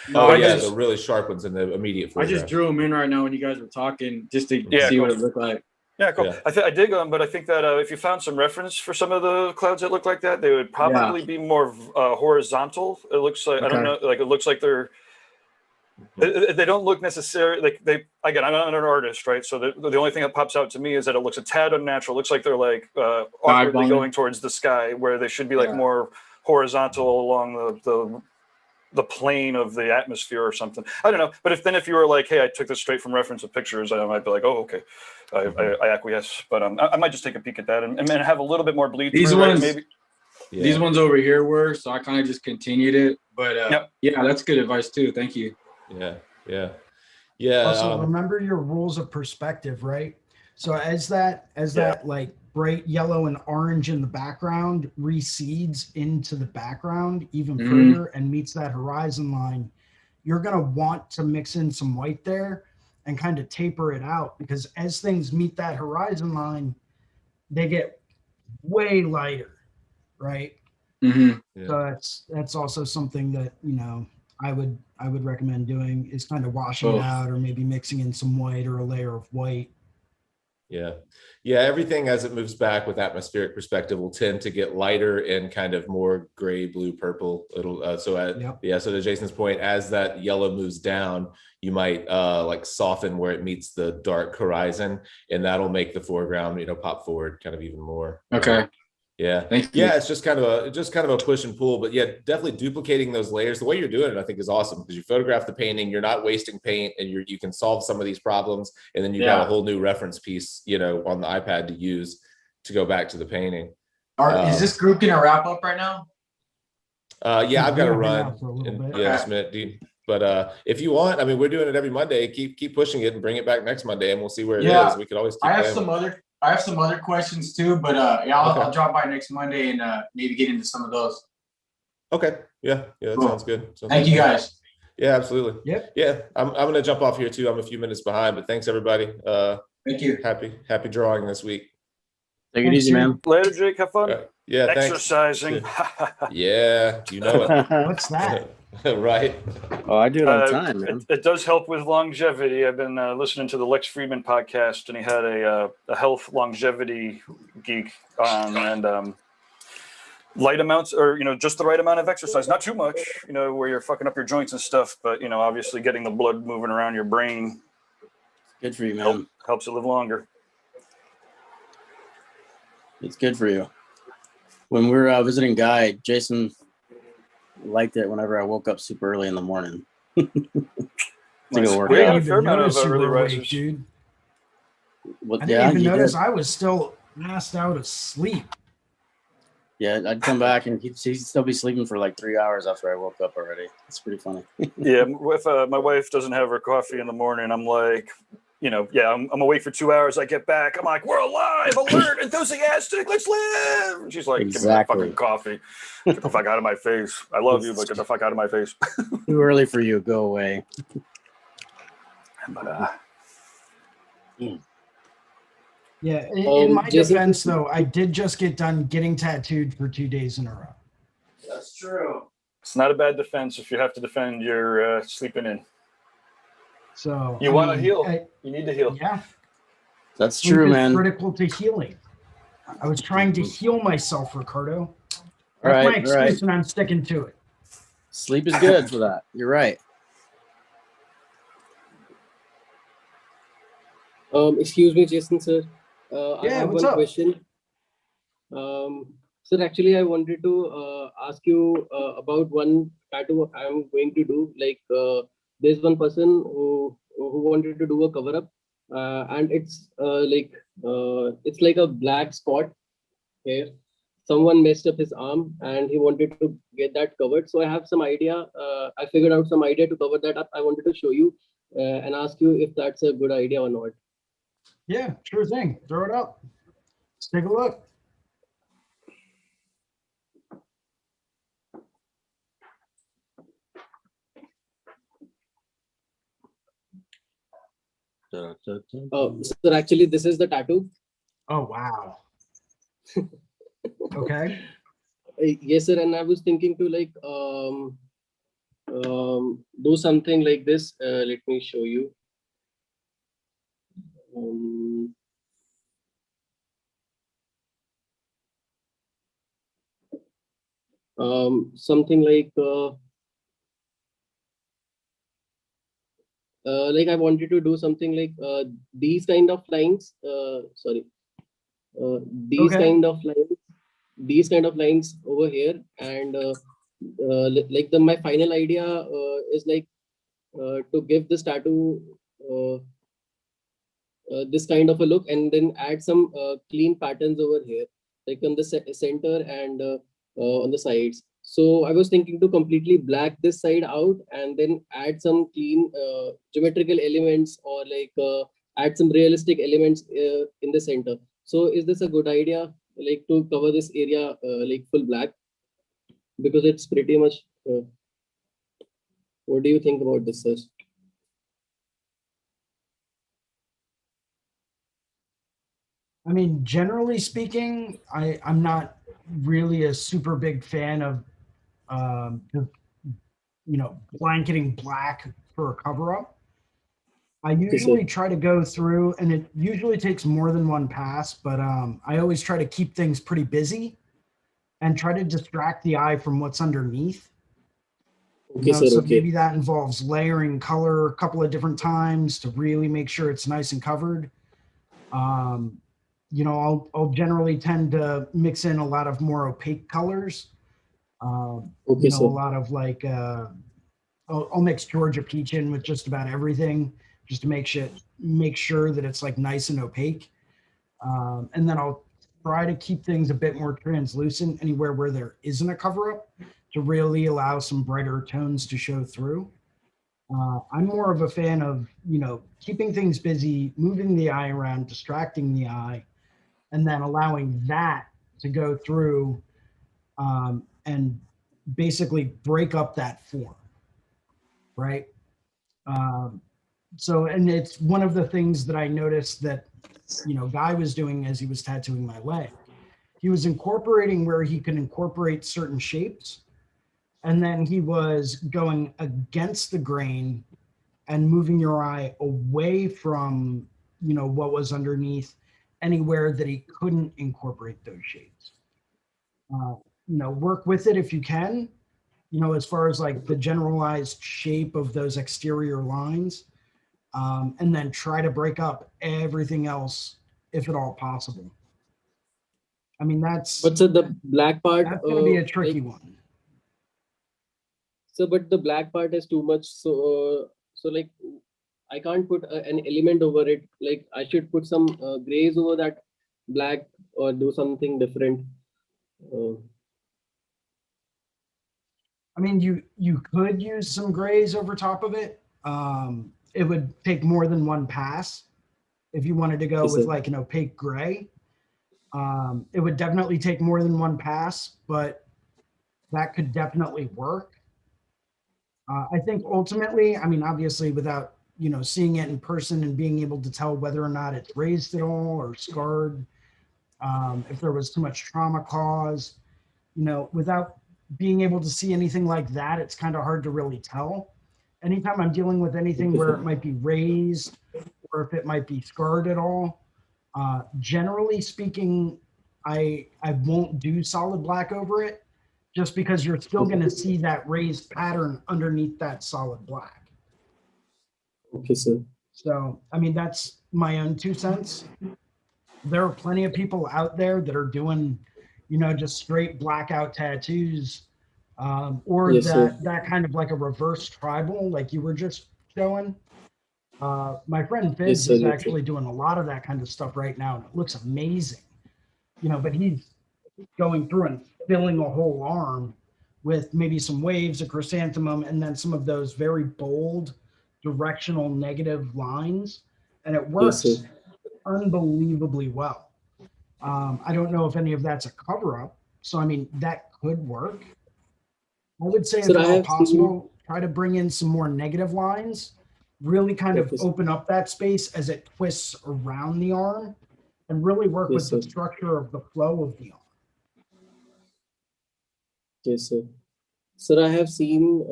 No, Oh I yeah, just the really sharp ones in the immediate I foreground. just drew them in right now when you guys were talking, just to Yeah, see cool. what it looked like. Yeah, cool. Yeah. I dig them, but I think that if you found some reference for some of the clouds that look like that, they would probably be more horizontal. It looks like I don't know, like it looks like they're. They don't look necessarily like they. Again, I'm not an artist, right? So the only thing that pops out to me is that it looks a tad unnatural. It looks like they're like awkwardly Dive-bombing. going towards the sky, where they should be like more horizontal along the plane of the atmosphere or something. I don't know. But if you were like, hey, I took this straight from reference of pictures, I might be like, oh, okay, I acquiesce. But I might just take a peek at that and have a little bit more bleed These through, right? ones- Maybe. Yeah. These ones over here were, so I kind of just continued it. But Yep. yeah, that's good advice too. Thank you. Yeah. Also, remember your rules of perspective, right? So as that like bright yellow and orange in the background recedes into the background even further and meets that horizon line, you're going to want to mix in some white there and kind of taper it out, because as things meet that horizon line, they get way lighter, right? Mm-hmm. Yeah. So that's also something that, I would recommend doing, is kind of washing it out, or maybe mixing in some white or a layer of white. Yeah. Everything as it moves back with atmospheric perspective will tend to get lighter and kind of more gray, blue, purple. It'll so to Jason's point, as that yellow moves down, you might like soften where it meets the dark horizon, and that'll make the foreground pop forward kind of even more. Okay. Yeah. Thank you. Yeah, it's just kind of a push and pull, but yeah, definitely duplicating those layers. The way you're doing it, I think, is awesome, because you photograph the painting, you're not wasting paint, and you can solve some of these problems, and then you got a whole new reference piece, on the iPad to use to go back to the painting. Is this group gonna wrap up right now? Yeah, I've got to We've been run. out for a little bit. Yeah, just a minute, dude. But if you want, I mean, we're doing it every Monday. Keep pushing it and bring it back next Monday, and we'll see where it is. We could always keep I have some other questions too, but I'll drop by next Monday and maybe get into some of those. Okay. Yeah, that Cool. sounds good. Thank you guys. Yeah, absolutely. Yep. Yeah, I'm gonna jump off here too. I'm a few minutes behind, but thanks everybody. Thank you. Happy drawing this week. Take it easy, man. Later, Jake. Have fun. Yeah, thanks. Exercising. Yeah, you know What's that? it. Right. Oh, I do it all the time, man. It does help with longevity. I've been listening to the Lex Friedman podcast, and he had a health longevity geek on, and light amounts, or just the right amount of exercise, not too much, where you're fucking up your joints and stuff, but obviously getting the blood moving around your brain Good for you, man. helps you live longer. It's good for you. When we were visiting Guy, Jason liked it whenever I woke up super early in the morning. To go work Yeah, out. a fair amount of Notice you early were awake, risers. dude. What, I didn't even you notice did. I was still passed out of sleep. Yeah, I'd come back and he'd still be sleeping for like 3 hours after I woke up already. It's pretty funny. Yeah, if my wife doesn't have her coffee in the morning, I'm like, I'm awake for 2 hours. I get back, I'm like, we're alive, alert, enthusiastic, let's live. And she's like, Exactly. give me that fucking coffee. Get the fuck out of my face. I love you, but get the fuck out of my face. Too early for you. Go away. But, Yeah, in my Jason- defense, though, I did just get done getting tattooed for 2 days in a row. That's true. it's not a bad defense if you have to defend your sleeping in. So You I want to mean, heal. You need to heal. Yeah, That's sleep true, is man. critical to healing. I was trying to heal myself, Ricardo. That's All right, my all excuse, right. and I'm sticking to it. Sleep is good for that. You're right. Excuse me, Jason, sir. I Yeah, have what's one up? question. Sir, actually, I wanted to ask you about one tattoo I'm going to do. Like, there's one person who wanted to do a cover up, and it's like a black spot here. someone messed up his arm and he wanted to get that covered. So I have some idea. I figured out some idea to cover that up. I wanted to show you and ask you if that's a good idea or not. Yeah, sure thing. Throw it up. Let's take a look. So actually, this is the tattoo. Oh, wow. Okay. Yes, sir. And I was thinking to like do something like this. Let me show you. Something like I wanted to do something like these kind of lines. Sorry, these Okay. kind of lines. These kind of lines over here, and like my final idea is like to give this tattoo this kind of a look, and then add some clean patterns over here, like on the center and on the sides. So I was thinking to completely black this side out and then add some clean geometrical elements, or like add some realistic elements in the center. So is this a good idea, like to cover this area like full black? Because it's pretty much, what do you think about this, sir? I mean, generally speaking, I'm not really a super big fan of, just, blanketing black for a cover up. I usually try to go through, and it usually takes more than one pass, but I always try to keep things pretty busy and try to distract the eye from what's underneath. Okay, sir. So Okay. maybe that involves layering color a couple of different times to really make sure it's nice and covered. I'll generally tend to mix in a lot of more opaque colors. Okay, A sir. lot of like, I'll mix Georgia peach in with just about everything, just to make sure that it's like nice and opaque. And then I'll try to keep things a bit more translucent anywhere where there isn't a cover up, to really allow some brighter tones to show through. I'm more of a fan of, keeping things busy, moving the eye around, distracting the eye, and then allowing that to go through and basically break up that form, right? And it's one of the things that I noticed that, Guy was doing as he was tattooing my leg. He was incorporating where he could incorporate certain shapes, and then he was going against the grain and moving your eye away from, what was underneath, anywhere that he couldn't incorporate those shapes. Work with it if you can, as far as like the generalized shape of those exterior lines, and then try to break up everything else if at all possible. I mean, that's But so the black part, going to be a tricky like, one. so but the black part is too much. So like I can't put an element over it. Like I should put some grays over that black, or do something different. I mean, you could use some grays over top of it. It would take more than one pass if you wanted to go Yes, with sir. like an opaque gray. It would definitely take more than one pass, but that could definitely work. I think ultimately, I mean, obviously without, seeing it in person and being able to tell whether or not it's raised at all or scarred, if there was too much trauma caused, without being able to see anything like that, it's kind of hard to really tell. Anytime I'm dealing with anything where it might be raised or if it might be scarred at all, generally speaking, I won't do solid black over it, just because you're still going to see that raised pattern underneath that solid black. Okay, sir. So, I mean, that's my own 2 cents. There are plenty of people out there that are doing, just straight blackout tattoos, or Yes, sir. that kind of like a reverse tribal, like you were just showing. My friend Yes, Fizz sir. is Yes, sir. actually doing a lot of that kind of stuff right now, and it looks amazing. But he's going through and filling a whole arm with maybe some waves, a chrysanthemum, and then some of those very bold directional negative lines. And it Yes, sir. works unbelievably well. I don't know if any of that's a cover up. So, I mean, that could work. I would say, if Sir, at I all have seen. possible, try to bring in some more negative lines, really kind of Okay, sir. open up that space as it twists around the arm, and really work Yes, with the sir. structure of the flow of the arm. Yes, sir. Sir, I have seen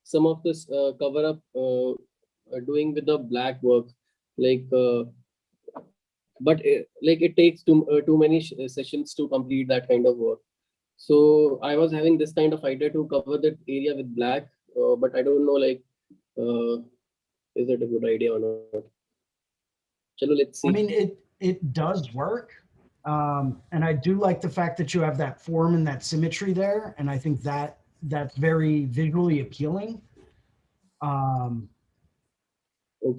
some of this cover up doing with the black work, like, but like it takes too many sessions to complete that kind of work. So I was having this kind of idea to cover that area with black, but I don't know, like, uh, is it a good idea or not? Chalo, let's I see. mean, it does work. And I do like the fact that you have that form and that symmetry there. And I think that that's very visually appealing. Okay,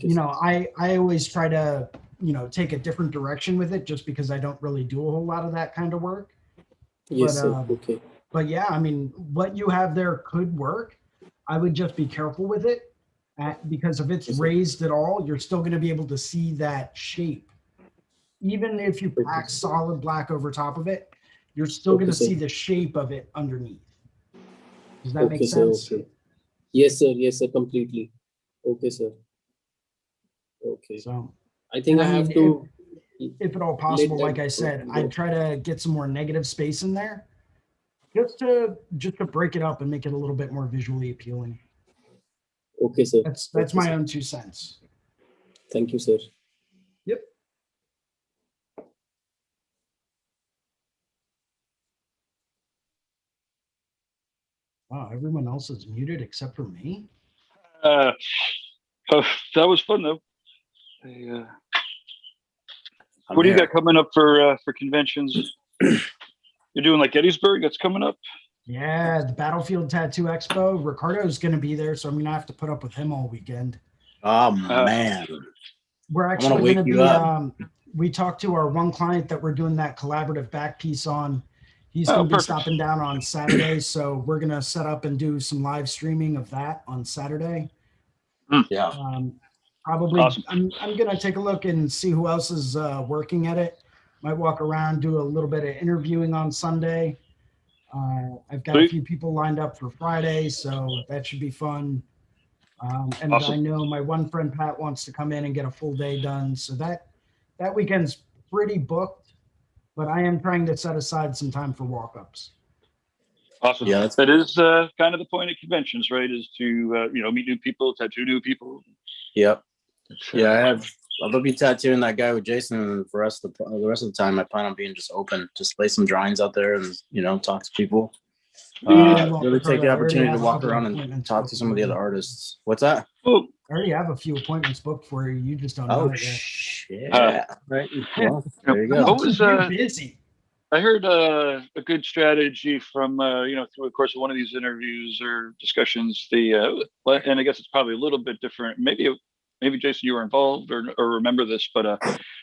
You sir. know, I always try to, you know, take a different direction with it just because I don't really do a whole lot of that kind of work. Yes, sir. But Okay. but yeah, I mean, what you have there could work. I would just be careful with it because if it's Yes, sir. raised at all, you're still going to be able to see that shape. Even if you Okay, pack sir. solid black over top of it, you're still going Okay, to sir. see the shape of it underneath. Does that make Okay, sir. sense? Okay. Yes, sir. Yes, sir. Completely. Okay, sir. Okay. So, I think and I I have mean, to if at all let possible, that like I said, go. I'd try to get some more negative space in there just to break it up and make it a little bit more visually appealing. Okay, sir. That's Okay, my sir. own 2 cents. Thank you, sir. Yep. Wow, everyone else is muted except for me. Oh, that was fun though. What do you got coming up for conventions? You're doing like Gettysburg, that's coming up. Yeah, the Battlefield Tattoo Expo. Ricardo's going to be there, so I'm going to have to put up with him all weekend. Oh man, We're gonna actually wake going to you be. up. We talked to our one client that we're doing that collaborative back piece on. He's Oh, going to be perfect. stopping down on Saturday, so we're going to set up and do some live streaming of that on Saturday. Yeah. Probably, Awesome. I'm going to take a look and see who else is working at it. Might walk around, do a little bit of interviewing on Sunday. I've got a Sweet. few people lined up for Friday, so that should be fun. And Awesome. I know my one friend Pat wants to come in and get a full day done, so that weekend's pretty booked. But I am trying to set aside some time for walk-ups. Awesome. Yeah, That is kind of the point of conventions, right? Is to meet new people, tattoo new people. Yep. Yeah, I'll be tattooing that guy with Jason, and for the rest of the time, I plan on being just open, just lay some drawings out there, and talk to people. Really take the opportunity to walk around and talk to some of the other artists. What's that? Oh, I already have a few appointments booked for you. You just don't know Oh it yet. shit! Right. Well, there you What go. was You're busy. I heard a good strategy from through the course of one of these interviews or discussions. And I guess it's probably a little bit different. Maybe Jason, you were involved or remember this, but and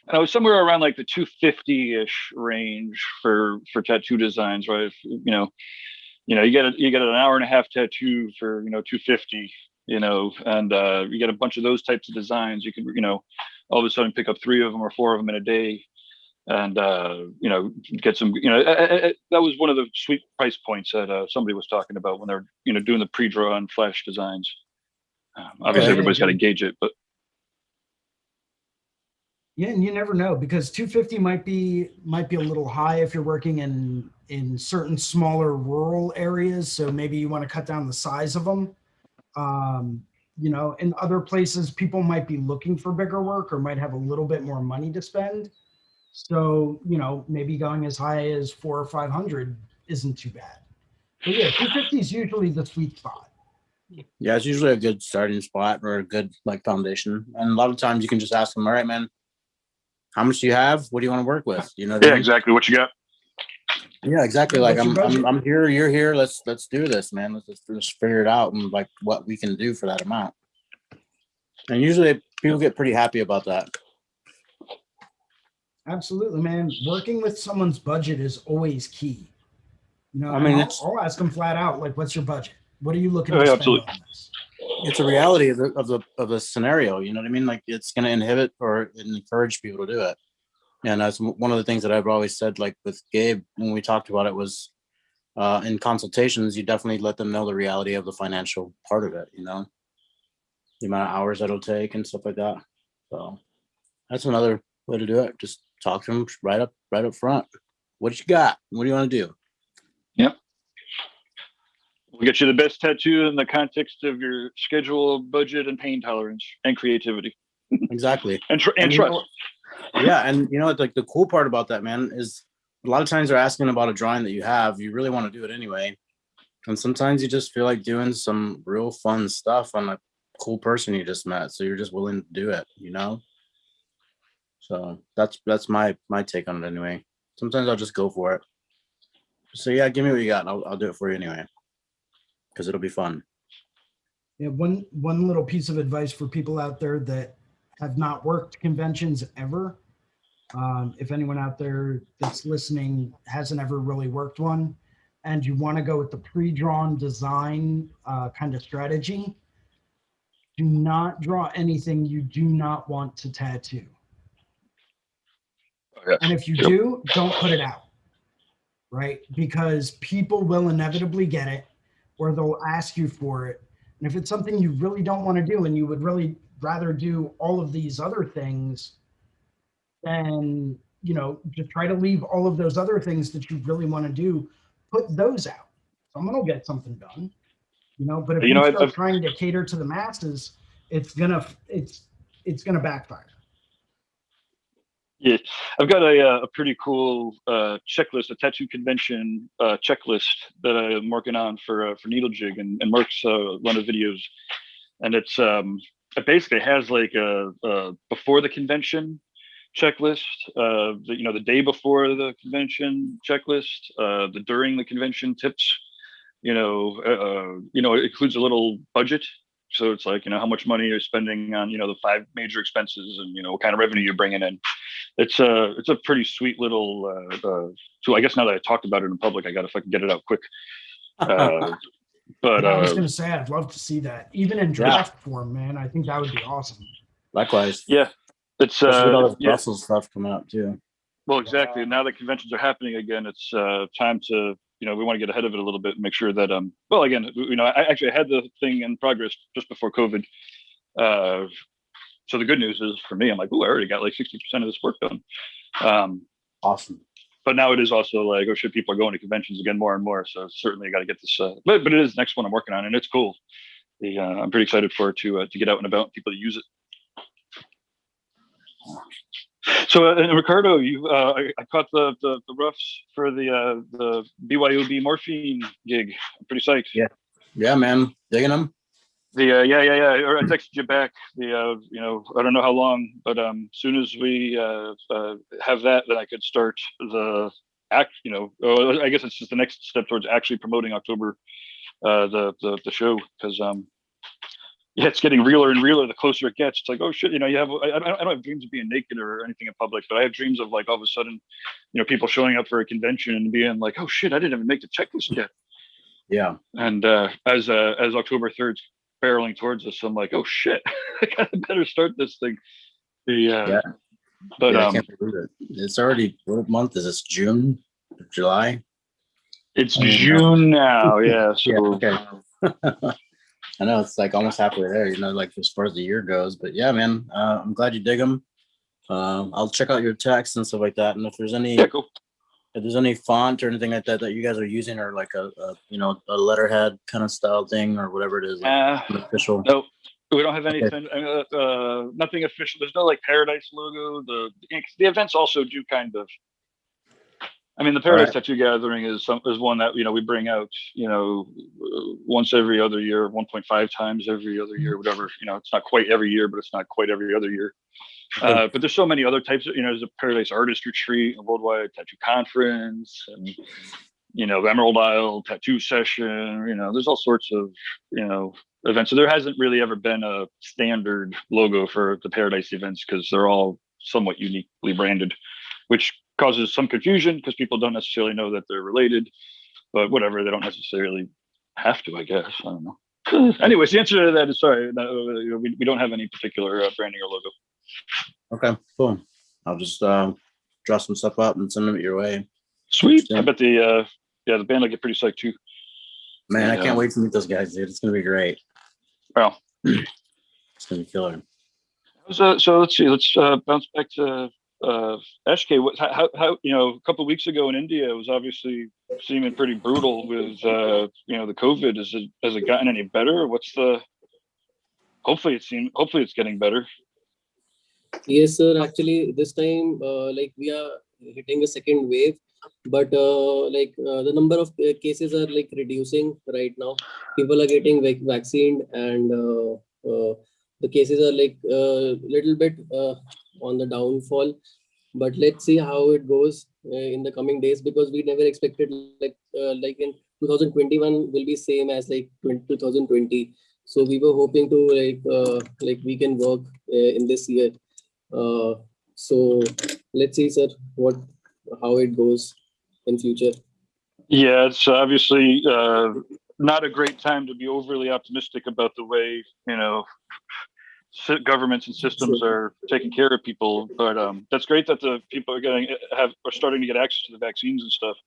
I was somewhere around like the 250-ish range for tattoo designs, right? You get an hour and a half tattoo for 250, and you get a bunch of those types of designs. You can all of a sudden pick up 3 of them or 4 of them in a day. And get some. That was one of the sweet price points that somebody was talking about when they're doing the pre-draw and flash designs. Obviously, everybody's got to gauge it, but yeah, and you never know because 250 might be a little high if you're working in certain smaller rural areas. So maybe you want to cut down the size of them. In other places, people might be looking for bigger work or might have a little bit more money to spend. So, maybe going as high as 400 or 500 isn't too bad. But yeah, 250 is usually the sweet spot. Yeah, it's usually a good starting spot or a good foundation. And a lot of times you can just ask them, all right, man, how much do you have? What do you want to work with? Exactly. What you got? Yeah, exactly. Like What's your budget? I'm here, you're here. Let's do this, man. Let's figure it out and what we can do for that amount. And usually people get pretty happy about that. Absolutely, man. Working with someone's budget is always key. You know, I and mean, I'll ask them flat out, like, what's your budget? What are you looking Oh, to yeah, spend absolutely. on this? it's a reality of the scenario. You know what I mean? Like it's going to inhibit or encourage people to do it. And that's one of the things that I've always said, like with Gabe, when we talked about it was in consultations, you definitely let them know the reality of the financial part of it, you know, the amount of hours that it'll take and stuff like that. So that's another way to do it. Just talk to them right up front. What you got? What do you want to do? Yep. We'll get you the best tattoo in the context of your schedule, budget, and pain tolerance and creativity. Exactly. and you trust. know, yeah, and you know, like the cool part about that, man, is a lot of times they're asking about a drawing that you have. You really want to do it anyway, and sometimes you just feel like doing some real fun stuff on a cool person you just met, so you're just willing to do it, you know. So that's my take on it anyway. Sometimes I'll just go for it. So yeah, give me what you got, and I'll do it for you anyway, because it'll be fun. Yeah, one little piece of advice for people out there that have not worked conventions ever. If anyone out there that's listening hasn't ever really worked one, and you want to go with the pre-drawn design kind of strategy, do not draw anything you do not want to tattoo. Oh, yes. And if you Yep. do, don't put it out, right? Because people will inevitably get it, or they'll ask you for it. And if it's something you really don't want to do and you would really rather do all of these other things, then, you know, just try to leave all of those other things that you really want to do, put those out. Someone will get something done, you know, but if You you know, start I've trying to cater to the masses, it's gonna backfire. Yeah, I've got a pretty cool checklist, a tattoo convention checklist that I'm working on for Needle Jig and Mark's run of videos, and it basically has like a before the convention checklist, the day before the convention checklist, the during the convention tips. It includes a little budget. So it's like, how much money you're spending on, the 5 major expenses and, what kind of revenue you're bringing in. It's a pretty sweet little tool. I guess now that I talked about it in public, I got to fucking get it out quick. But Yeah, I was going to say, I'd love to see that, even in draft form, man. I think that would be awesome. Likewise. Yeah, it's especially with all this Brussels stuff coming up too. Well, exactly. Now that conventions are happening again, it's time to, we want to get ahead of it a little bit and make sure that, well, again, I actually had the thing in progress just before COVID. So the good news is for me, I'm like, oh, I already got like 60% of this work done. Awesome. But now it is also like, oh shit, people are going to conventions again more and more. So certainly I got to get this, but it is the next one I'm working on and it's cool. I'm pretty excited for it to get out and about and people to use it. So, Ricardo, I caught the roughs for the BYOB morphine gig. I'm pretty psyched. Yeah, man, digging them. Yeah. Or I texted you back. I don't know how long, but as soon as we have that, then I could start the act. I guess it's just the next step towards actually promoting October, the show, because it's getting realer and realer the closer it gets. It's like, oh shit, I don't have dreams of being naked or anything in public, but I have dreams of like all of a sudden, people showing up for a convention and being like, oh shit, I didn't even make the checklist yet. Yeah. And as October 3rd's barreling towards us, I'm like, oh shit, I better start this thing. But I can't believe it. It's already, what month is this? June? July? It's June now, yeah. So okay. I know it's like almost halfway there, like as far as the year goes. But yeah, man, I'm glad you dig them. I'll check out your text and stuff like that. And if there's any, cool. If there's any font or anything like that you guys are using, or like a letterhead kind of style thing or whatever it is, like official. No, we don't have anything. Okay. Nothing official. There's no like Paradise logo. The events also do kind of. I mean, the Paradise Tattoo Gathering is one that we bring out once every other year, 1.5 times every other year, whatever. It's not quite every year, but it's not quite every other year. But there's so many other types of there's a Paradise Artist Retreat, a Worldwide Tattoo Conference, and Emerald Isle Tattoo Session. There's all sorts of events. So there hasn't really ever been a standard logo for the Paradise events because they're all somewhat uniquely branded. which causes some confusion because people don't necessarily know that they're related. But whatever, they don't necessarily have to, I guess. I don't know. Anyways, the answer to that is sorry. No, we don't have any particular branding or logo. Okay, cool. I'll just draw some stuff up and send them your way. Sweet. I bet the band will get pretty psyched too. Man, I can't wait to meet those guys, dude. It's gonna be great. Well, it's gonna be killer. So let's see. Let's bounce back to SK. How a couple of weeks ago in India, it was obviously seeming pretty brutal with the COVID. Has it gotten any better? Hopefully it's getting better. Yes, sir. Actually, this time, we are hitting a second wave, but the number of cases are like reducing right now. People are getting vaccinated, and the cases are like a little bit on the downfall. But let's see how it goes in the coming days, because we never expected like in 2021 will be same as like 2020. So we were hoping to we can work in this year. So let's see, sir, how it goes in future. Yeah, it's obviously not a great time to be overly optimistic about the way governments and systems are taking care of people. But that's great that the people are starting to get access to the vaccines and stuff.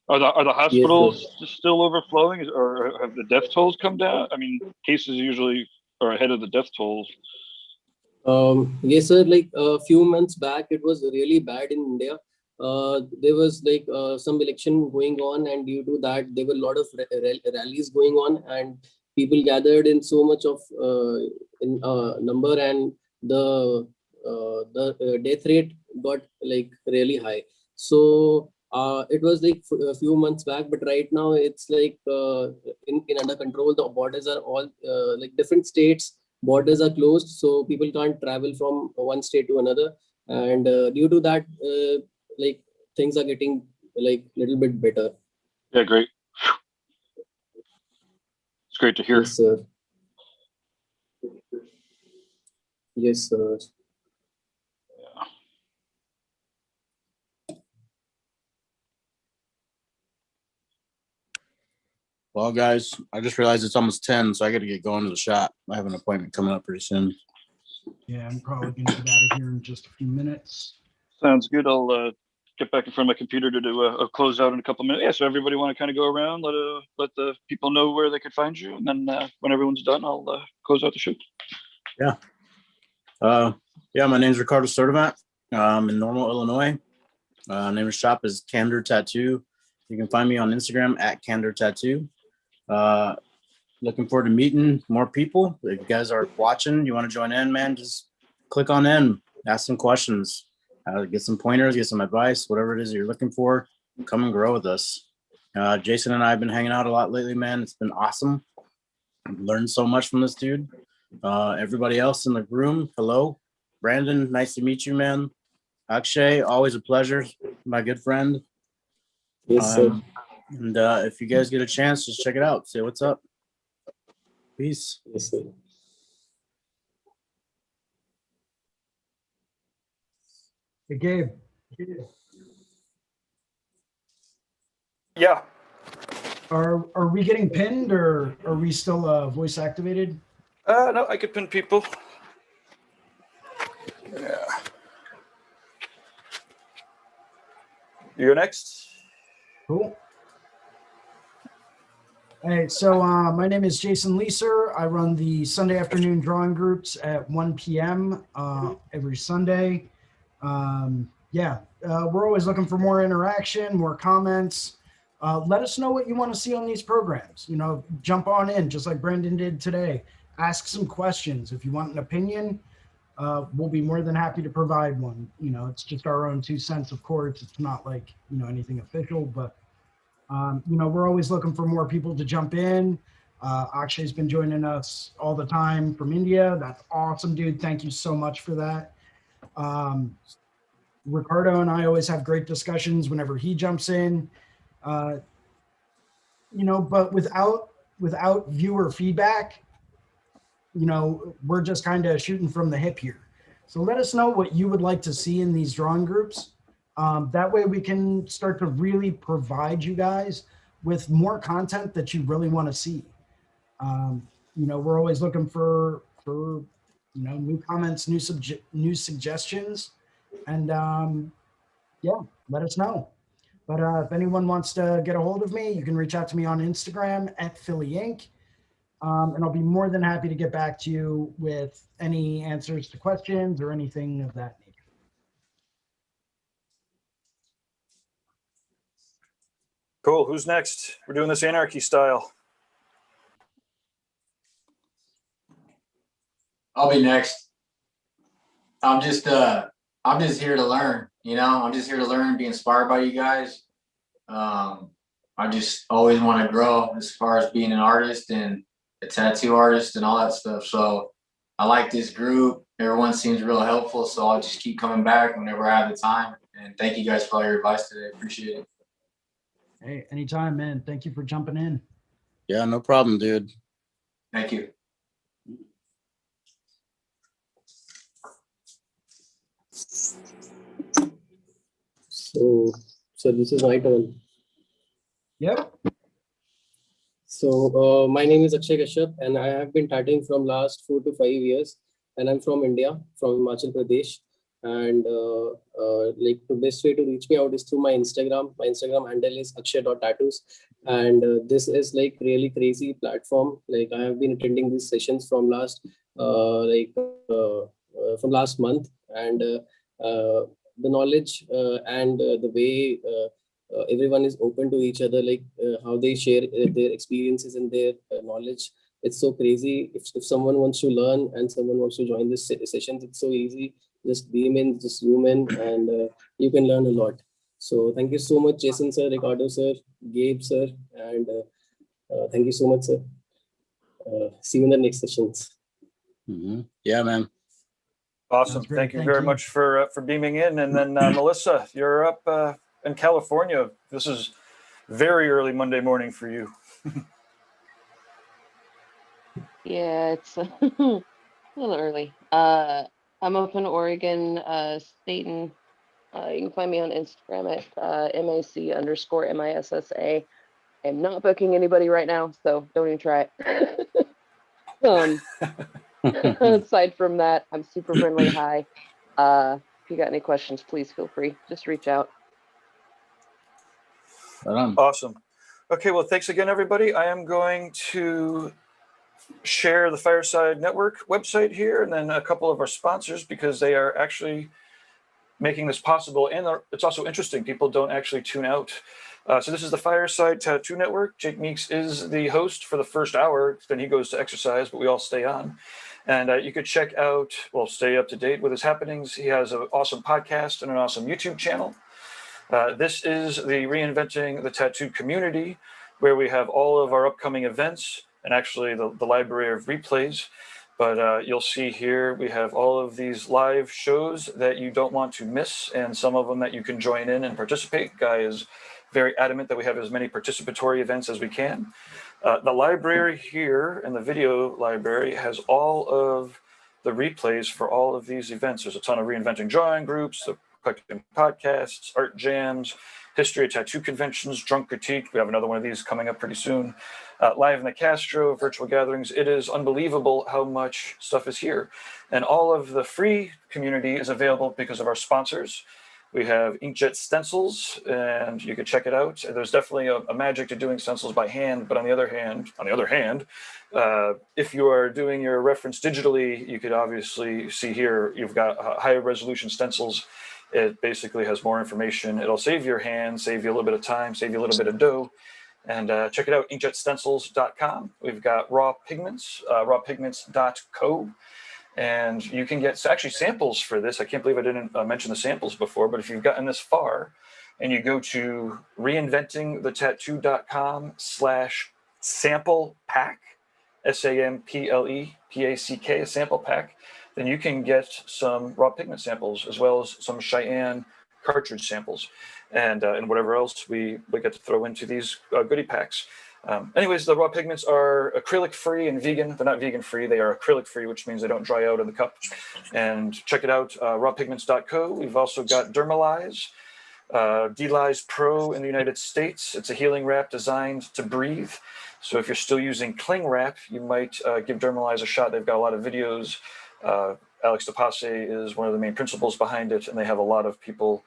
Are the hospitals still overflowing, or have the death tolls come down? I mean, cases usually are ahead of the death tolls. Yes, sir. Like a few months back, it was really bad in India. There was like some election going on, and due to that, there were a lot of rallies going on, and people gathered in so much of number, and the death rate got like really high. So it was like a few months back, but right now it's like in under control. The borders are all like different states. Borders are closed, so people can't travel from one state to another, and due to that, like things are getting like a little bit better. Yeah, great. It's great to hear. Yes, sir. Yes, sir. Well, guys, I just realized it's almost 10, so I got to get going to the shop. I have an appointment coming up pretty soon. Yeah, I'm probably going to get out of here in just a few minutes. Sounds good. I'll get back in front of my computer to do a closeout in a couple minutes. Yeah, so everybody want to kind of go around, let the people know where they could find you, and then when everyone's done, I'll close out the show. Yeah. My name's Ricardo Sturdivant. I'm in Normal, Illinois. Name of the shop is Candor Tattoo. You can find me on Instagram at Candor Tattoo. Looking forward to meeting more people. If you guys are watching, you want to join in, man, just click on in, ask some questions, get some pointers, get some advice, whatever it is you're looking for. Come and grow with us. Jason and I have been hanging out a lot lately, man. It's been awesome. I've learned so much from this dude. Everybody else in the room, hello. Brandon, nice to meet you, man. Akshay, always a pleasure, my good friend. Yes, sir. And if you guys get a chance, just check it out. Say what's up. Peace. Yes, sir. Hey, Gabe. Yeah. Are we getting pinned, or are we still voice activated? No, I could pin people. Yeah. You're next. Cool. Hey, so my name is Jason Leeser. I run the Sunday afternoon drawing groups at 1 p.m. Every Sunday. We're always looking for more interaction, more comments. Let us know what you want to see on these programs. Jump on in, just like Brandon did today. Ask some questions. If you want an opinion, we'll be more than happy to provide one. It's just our own 2 cents, of course. It's not like, anything official, but, we're always looking for more people to jump in. Akshay's been joining us all the time from India. That's awesome, dude. Thank you so much for that. Ricardo and I always have great discussions whenever he jumps in. But without viewer feedback, we're just kind of shooting from the hip here. So let us know what you would like to see in these drawing groups. That way we can start to really provide you guys with more content that you really want to see. We're always looking for new comments, new suggestions, and yeah, let us know. But if anyone wants to get a hold of me, you can reach out to me on Instagram at Philly Inc. And I'll be more than happy to get back to you with any answers to questions or anything of that nature. Cool. Who's next? We're doing this anarchy style. I'll be next. I'm just here to learn, I'm just here to learn, be inspired by you guys. I just always want to grow as far as being an artist and a tattoo artist and all that stuff. So I like this group. Everyone seems real helpful. So I'll just keep coming back whenever I have the time. And thank you guys for all your advice today. Appreciate it. Hey, anytime, man. Thank you for jumping in. Yeah, no problem, dude. Thank you. So this is my turn. Yep. So my name is Akshay Kashyap, and I have been tattooing from last 4 to 5 years, and I'm from India, from Himachal Pradesh. And like the best way to reach me out is through my Instagram. My Instagram handle is akshay.tattoos, and this is like really crazy platform. Like I have been attending these sessions from last month, and the knowledge and the way everyone is open to each other, like how they share their experiences and their knowledge. It's so crazy. If someone wants to learn and someone wants to join this sessions, it's so easy. Just beam in, just zoom in, and you can learn a lot. So thank you so much, Jason sir, Ricardo sir, Gabe sir, and thank you so much, sir. See you in the next sessions. Yeah, man. Awesome. Thank you very much for beaming in. And then Melissa, you're up in California. This is very early Monday morning for you. Yeah, it's a little early. I'm up in Oregon, Staten. You can find me on Instagram at MAC_MISSA. I'm not booking anybody right now, so don't even try it. Aside from that, I'm super friendly. Hi. If you got any questions, please feel free. Just reach out. Awesome. Okay, well, thanks again, everybody. I am going to share the Fireside Network website here and then a couple of our sponsors because they are actually making this possible. And it's also interesting. People don't actually tune out. So this is the Fireside Tattoo Network. Jake Meeks is the host for the first hour. Then he goes to exercise, but we all stay on. And you could check out, stay up to date with his happenings. He has an awesome podcast and an awesome YouTube channel. This is the Reinventing the Tattoo community, where we have all of our upcoming events and actually the library of replays. But you'll see here, we have all of these live shows that you don't want to miss, and some of them that you can join in and participate. Guy is very adamant that we have as many participatory events as we can. The library here and the video library has all of the replays for all of these events. There's a ton of Reinventing drawing groups, the collecting podcasts, art jams, history of tattoo conventions, drunk critique. We have another one of these coming up pretty soon. Live in the Castro, virtual gatherings. It is unbelievable how much stuff is here. And all of the free community is available because of our sponsors. We have inkjet stencils, and you can check it out. There's definitely a magic to doing stencils by hand, but on the other hand, if you are doing your reference digitally, you could obviously see here, you've got higher resolution stencils. It basically has more information. It'll save your hand, save you a little bit of time, save you a little bit of dough. And check it out, inkjetstencils.com. We've got raw pigments, rawpigments.co. And you can get actually samples for this. I can't believe I didn't mention the samples before, but if you've gotten this far and you go to reinventingthetattoo.com/sample pack, SAMPLEPACK, a sample pack, then you can get some raw pigment samples as well as some Cheyenne cartridge samples and whatever else we get to throw into these goodie packs. Anyways, the raw pigments are acrylic free and vegan. They're not vegan free, they are acrylic free, which means they don't dry out in the cup. And check it out, rawpigments.co. We've also got Dermalize, D-Lize Pro in the United States. It's a healing wrap designed to breathe. So if you're still using cling wrap, you might give Dermalize a shot. They've got a lot of videos. Alex DePasse is one of the main principals behind it, and they have a lot of people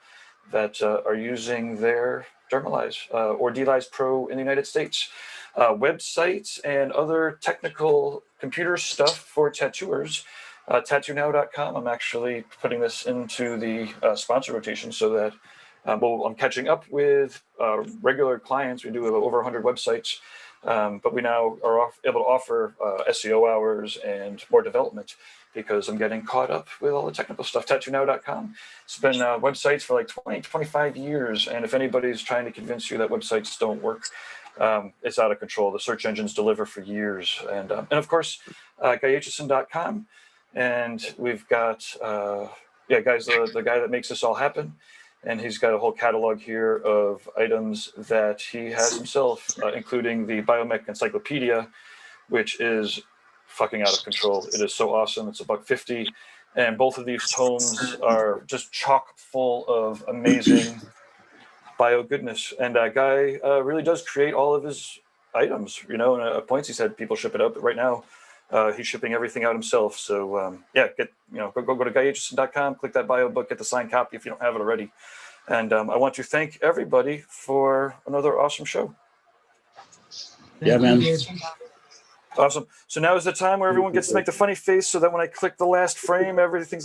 that are using their Dermalize or D-Lize Pro in the United States. Websites and other technical computer stuff for tattooers. TattooNow.com. I'm actually putting this into the sponsor rotation so that I'm catching up with regular clients. We do have over 100 websites, but we now are able to offer SEO hours and more development because I'm getting caught up with all the technical stuff. TattooNow.com. It's been websites for like 20, 25 years. And if anybody's trying to convince you that websites don't work, it's out of control. The search engines deliver for years. And of course, GuyAitchison.com. And we've got, Guy's the guy that makes this all happen. And he's got a whole catalog here of items that he has himself, including the Biomech Encyclopedia, which is fucking out of control. It is so awesome. It's $150. And both of these tomes are just chock full of amazing bio goodness. And Guy really does create all of his items, and at points he said people ship it out, but right now he's shipping everything out himself. So go to GuyAitchison.com, click that bio book, get the signed copy if you don't have it already. And I want to thank everybody for another awesome show. Yeah, man. Awesome. So now is the time where everyone gets to make the funny face so that when I click the last frame, everything's